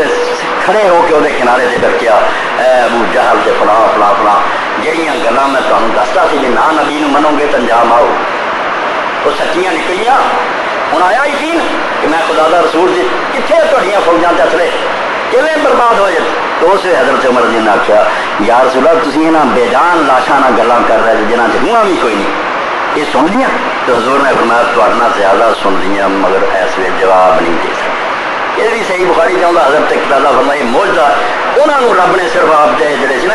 کھڑے ہو کے وہ کنارے سے ڈکیا اے ابو جہل سے فلاں فلاں فلاں جہاں گلاں میں تمہیں دستا سی کہ نہ نبی نو منو گے تو انجام آؤ وہ سچیاں نکلیاں. ہوں آیا یقین کہ میں خدا دا رسول سی کتنے تھوڑیاں فوجاں تے اصلے کیویں برباد ہو جائے. تو اس حضرت عمر جی نے آخیا یا رسول اللہ تسی انہاں بے جان لاشاں نہ گلاں کر رہے جنہاں چ روحاں بھی کوئی نہیں یہ سن لیا. تو حضور نے فرمایا تھوڑا زیادہ سن لیا مگر اس ویلے جواب نہیں دے سکتے. یہ بھی صحیح بخاری چاہتا حضرت اقتداء فرمایا موجودہ انہوں رب نے صرف آپ کے جڑے سی نا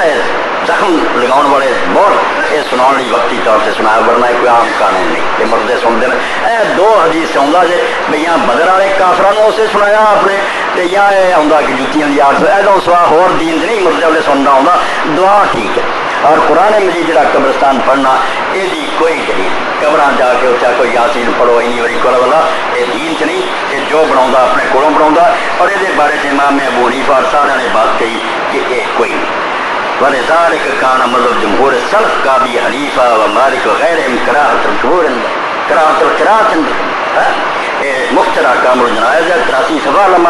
زخم لگاؤ والے بہت یہ سنا وقتی طور سے سنایا ورنہ کوئی عام قانون نہیں کہ مردے سنتے ہیں. اے دو حدیث آتا جی بھائی بدر والے کافران اسے سنایا آپ نے تو یا یہ آتا کہ جتیاں کی آٹھ ادو سوا ہور دین نہیں مردے والے سننا آتا دعا ٹھیک ہے. اور قرآن مجید جڑا قبرستان پڑھنا یہ کوئی دلیل قبر جا کے اتنا کوئی یاسین پڑھو این وی کول والا یہ دین چ نہیں یہ جو بنا اپنے کولوں بنا. اور یہ بارے امام امبو حنیفہ اور سارے نے بات کہی کہ یہ کوئی نہیں. ولذالک کان مذہب جمہور سلف کا بھی حنیفہ و مالک وغیرہ کراہت القراءۃ مخترع کام الجنائز 83 صفحہ علامہ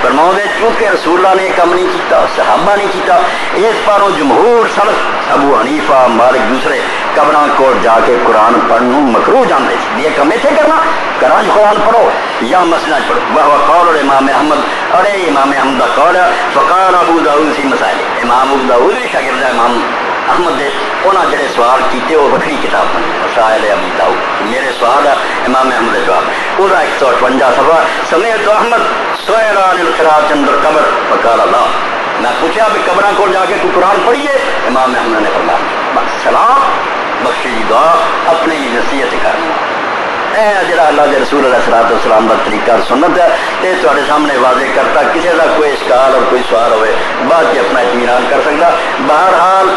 فرماؤں دے چونکہ رسول اللہ نے کام نہیں کیتا صحابہ نہیں کیتا اس پاروں جمہور سلف ابو حنیفہ مالک دوسرے قبراں کو جا کے قرآن پڑھنوں مکروہ جانتے تھے. یہ کم ایتھے کرنا قرآن قرآن پڑھو یا مسئلہ پڑھو. وہ قول امام احمد اور امام احمد کا قول فقال ابو داؤد فی مسائل. امام ابو داؤد بھی شاگرد امام احمد دے انہاں جڑے سوال کیتے وہ وکری کتاب بنی مسائل ابی داؤد. میرے سوال ہے امام احمد دے جواب وہ 158 صفحہ سمعت احمد سئل عن القراءۃ عند القبر فقال اللہ. میں پوچھا بھی قبراں کو جا کے کوئی قرآن پڑھیے امام احمد نے فرمایا سلام بخشی دعا اپنے ہی نصیحت کرنا. اے جڑا اللہ کے رسول علیہ الصلوۃ والسلام کا طریقہ اور سنت ہے یہ تھوڑے سامنے واضح کرتا کسی کا کوئی اشکال اور کوئی سوال ہوئے بعد میں اپنا اطمینان کر سکتا. بہرحال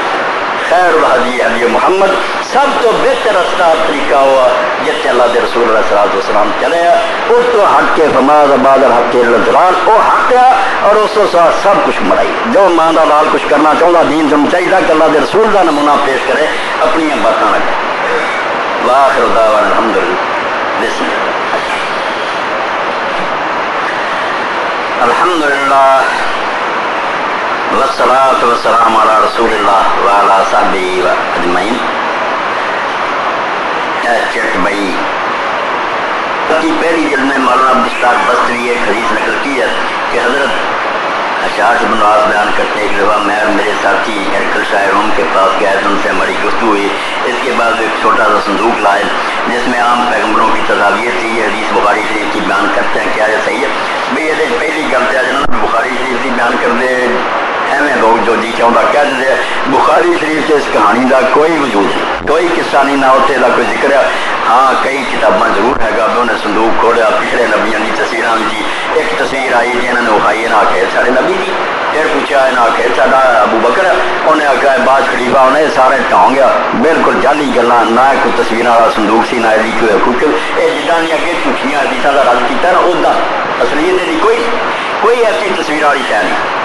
خیر الحدی حدی محمد سب تو بہتر رستہ طریقہ ہوا جتنے اللہ کے رسول علیہ الصلوۃ والسلام چلے اس تو حق کے فماز آباد الحق کے الجلال وہ حق ہے اور اس کو ساتھ سب کچھ مرائی جو ماں کا لال کچھ کرنا چاہتا دین سے چاہیے کہ اللہ کے رسول کا نمونہ پیش کرے اپنی باتیں نہ کرے. واخر دعوانا الحمدللہ بسم اللہ الحمدللہ والصلاة والسلام علی رسول اللہ وعلی صحبہ اجمعین. چٹ بھائی کی پہلی جلد میں مولانا عبدالستاق بستری ایک حدیث نقل کی ہے کہ حضرت اشعث بن عاص بیان کرتے ایک دفعہ میں میرے ساتھی ہرکل شاہ روم کے پاس گئے تو ان سے ہماری گفتگو ہوئی. اس کے بعد ایک چھوٹا سا صندوق لائے جس میں عام پیغمبروں کی تصاویر تھی. یہ حدیث بخاری شریف کی بیان کرتے ہیں کیا یہ صحیح ہے بھائی یہ پہلی غلط ہے جنہوں بخاری شریف کی بیان کر دے ایویں لوگ جو جی چاہتا کہہ دے بخاری شریف سے اس کہانی کا کوئی وجود نہیں کوئی قصہ نہیں نہ ہوتے کا کوئی ذکر ہے. ہاں کئی کتاباں ضرور ہے گا انہوں نے صندوق کھولیا پچھلے نبیوں کی تصویراں جی ایک تصویر آئی جی انہوں نے وکھائی نہ آخر سارے نبی جی پھر پوچھا نہ آخر ساڈا ابو بکر انہیں آخیا بعد خلیفہ انہیں سارے ٹھاؤں گیا بالکل جعلی گلاں نہ کوئی تصویر والا صندوق سی نہ کوئی حقوق یہ جدہ نے اگے جھوٹیاں حدیثاں کا رد کیا نا ادا اصلیت نہیں کوئی ایسی تصویر والی شے نہیں.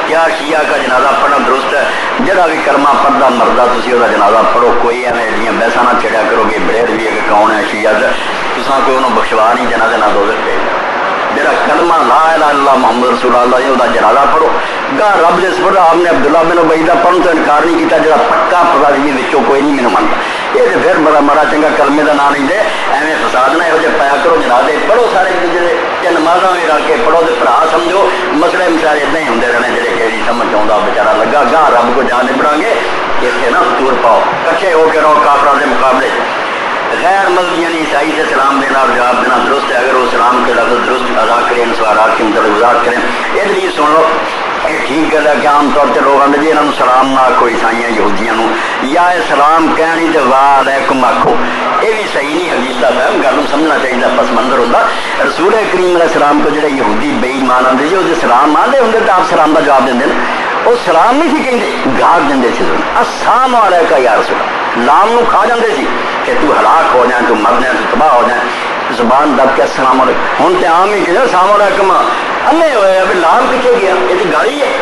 کیا شیعہ کا جنازہ پڑھنا درست ہے جہاں بھی کلمہ پڑھتا مردہ تھی وہ جنازہ پڑھو کوئی ایویں ایڈیاں بحثاں نہ چھڑیا کرو گے بڑے بھی ہے کہ کون ہے شیعہ تصاں کوئی انہوں بخشوا نہیں جنازے نہ دوزخ بھیج جڑا کلمہ لا الہ الا اللہ محمد رسول اللہ یہ جنازہ پڑھو گاہ رب دے سپرد آپ نے عبداللہ بن ابی دا پڑھن تو انکار نہیں کیتا جڑا پکا پراوی وچوں کوئی نہیں مینوں منتا یہ تے پھر بڑا مارا چنگا کلمے دا نام نہیں دے ایویں فساد نہ ہو جے پایا کرو جنازے پڑھو سارے جڑے تے نمازاں وی رکھ کے پڑھو تے بھرا سمجھو مسئلے مسائل اتنے ہی ہوندے رہنے جڑے کہ سمجھ آوندا بیچارہ لگا گاہ رب کو جان نبڑاں گے اتنے نہ فتور پاؤ کٹھے ہو کے رہو کافراں دے مقابلے غیر مذہبی یعنی عیسائی سے سلام دینا اور جواب دینا درست ہے اگر وہ سلام کے لفظ درست ادا کریں سوالات کی مطلب وضاحت کریں یہ دلیل سن لو یہ ٹھیک ہے کہ عام طور سے لوگ آتے جی انہوں سلام نہ آکھو عیسائیاں یہودیاں یا سلام کہنی تو وعلیکم آکھو یہ بھی صحیح نہیں حدیث کا فہم گل سمجھنا چاہیے پس منظر ہوتا رسول کریم علیہ السلام کو جڑے یہودی بے ایمان آتے جی وہ سلام آتے ہوں تو آپ سلام کا جواب دیں وہ سلام نہیں سی کہیں گاگ دیں السلام علیکم یا رسول اللہ لام نو کھا جاندے سی کہ تو ہلاک ہو جائیں تو مر جائیں تو تباہ ہو جائیں زبان دب کے السلام علیکم ہوں تو عام ہی کہ السلام علیکم انے ہوئے ابھی لام پیچھے گیا یہ تو گاڑی ہے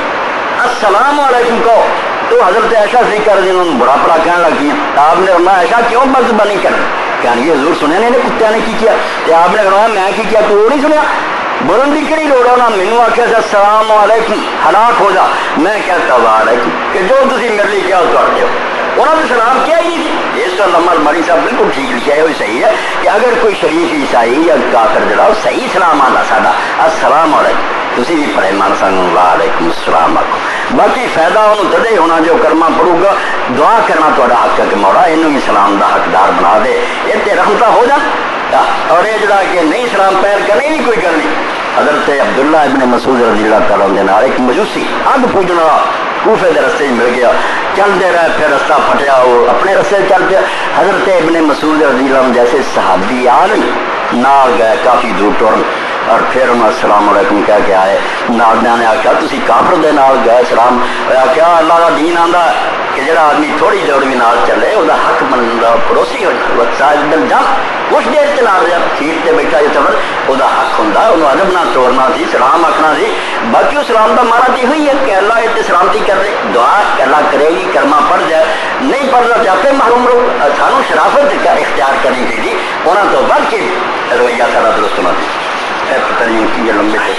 السلام علیکم کہو تو حضرت عائشہ سے کر دیں انہوں نے بڑا پڑا کہنے لگی آپ نے فرمایا عائشہ کیوں بس بنی کرنا کہنے یہ حضور سنیا نہیں کتیا نے کی کیا کہ آپ نے فرمایا میں کی کیا تو وہ نہیں سنیا بولن کی کہڑی لوڑ ہونا مینو آخیا سے السلام علیکم ہلاک ہو جا میں کہتا وعلیکم کہ جو تھی میرے لیے کیا کر دو انہوں نے سلام کیا ہی نہیں تھی اس کا لمحہ الماری صاحب بالکل ٹھیک لکھا ہے وہ صحیح ہے کہ اگر کوئی شریف عیسائی یا کافر جڑا صحیح سلام آتا ساڈا السلام علیکم تسی بھی پڑھے مان سنگ وعلیکم السلام آکھو باقی فائدہ انہوں تدے ہونا جو کلمہ پڑھو گا دعا کرنا تہاڈا حق ہے کہ مولا انہوں بھی سلام دا حقدار بنا دے یہ تے رحمتہ ہو جان اور یہ جڑا کہ نہیں سلام پیر کرنے بھی کوئی گل نہیں حضرت عبداللہ ابن مسعود رضی اللہ تعالیٰ عنہ نال ایک مجوسی اگ پوجنا کوفے دے رستے مل گیا چلتے رہے پھر رستہ پھٹیا وہ اپنے رستے چل پیا حضرت ابن مسعود رضی اللہ عنہ جیسے صحابی عالم نال گئے کافی دور ٹورن اور پھر انہوں السلام علیکم کہہ کے آئے نالدیاں نے آخیا تسی کافر دے نال گئے سلام آخیا اللہ کا دین آندا کہ جڑا آدمی تھوڑی دور بھی نال چلے وہ حق بنتا پڑوسی ہو جائے کچھ دیر چلا رہا سیٹ سے بیٹھا جو سفر وہ حق ہوں انہوں ادب نہ توڑنا سی سلام آخنا سی باقی وہ سلام کا مانا تو ہوئی ہے کہ اللہ اتنے سلامتی کر دے دعا اللہ کرے گی کرما پڑھ جائے نہیں پڑھنا چاہتے محروم رہو سانو شرافت اختیار کرنی چاہیے انہوں تو بڑھ کے رویہ سارا درست ہونا چاہیے پتہ نہیں کی لمبے سے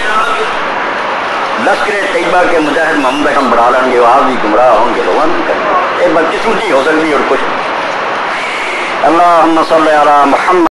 لشکر طیبہ کے مجاہد محمد ہم بڑھا لیں گے آپ بھی گمراہ ہوں گے لوگوں بھی کریں یہ بدقسمتی ہو سکتی اور کچھ اللہم صلی علی محمد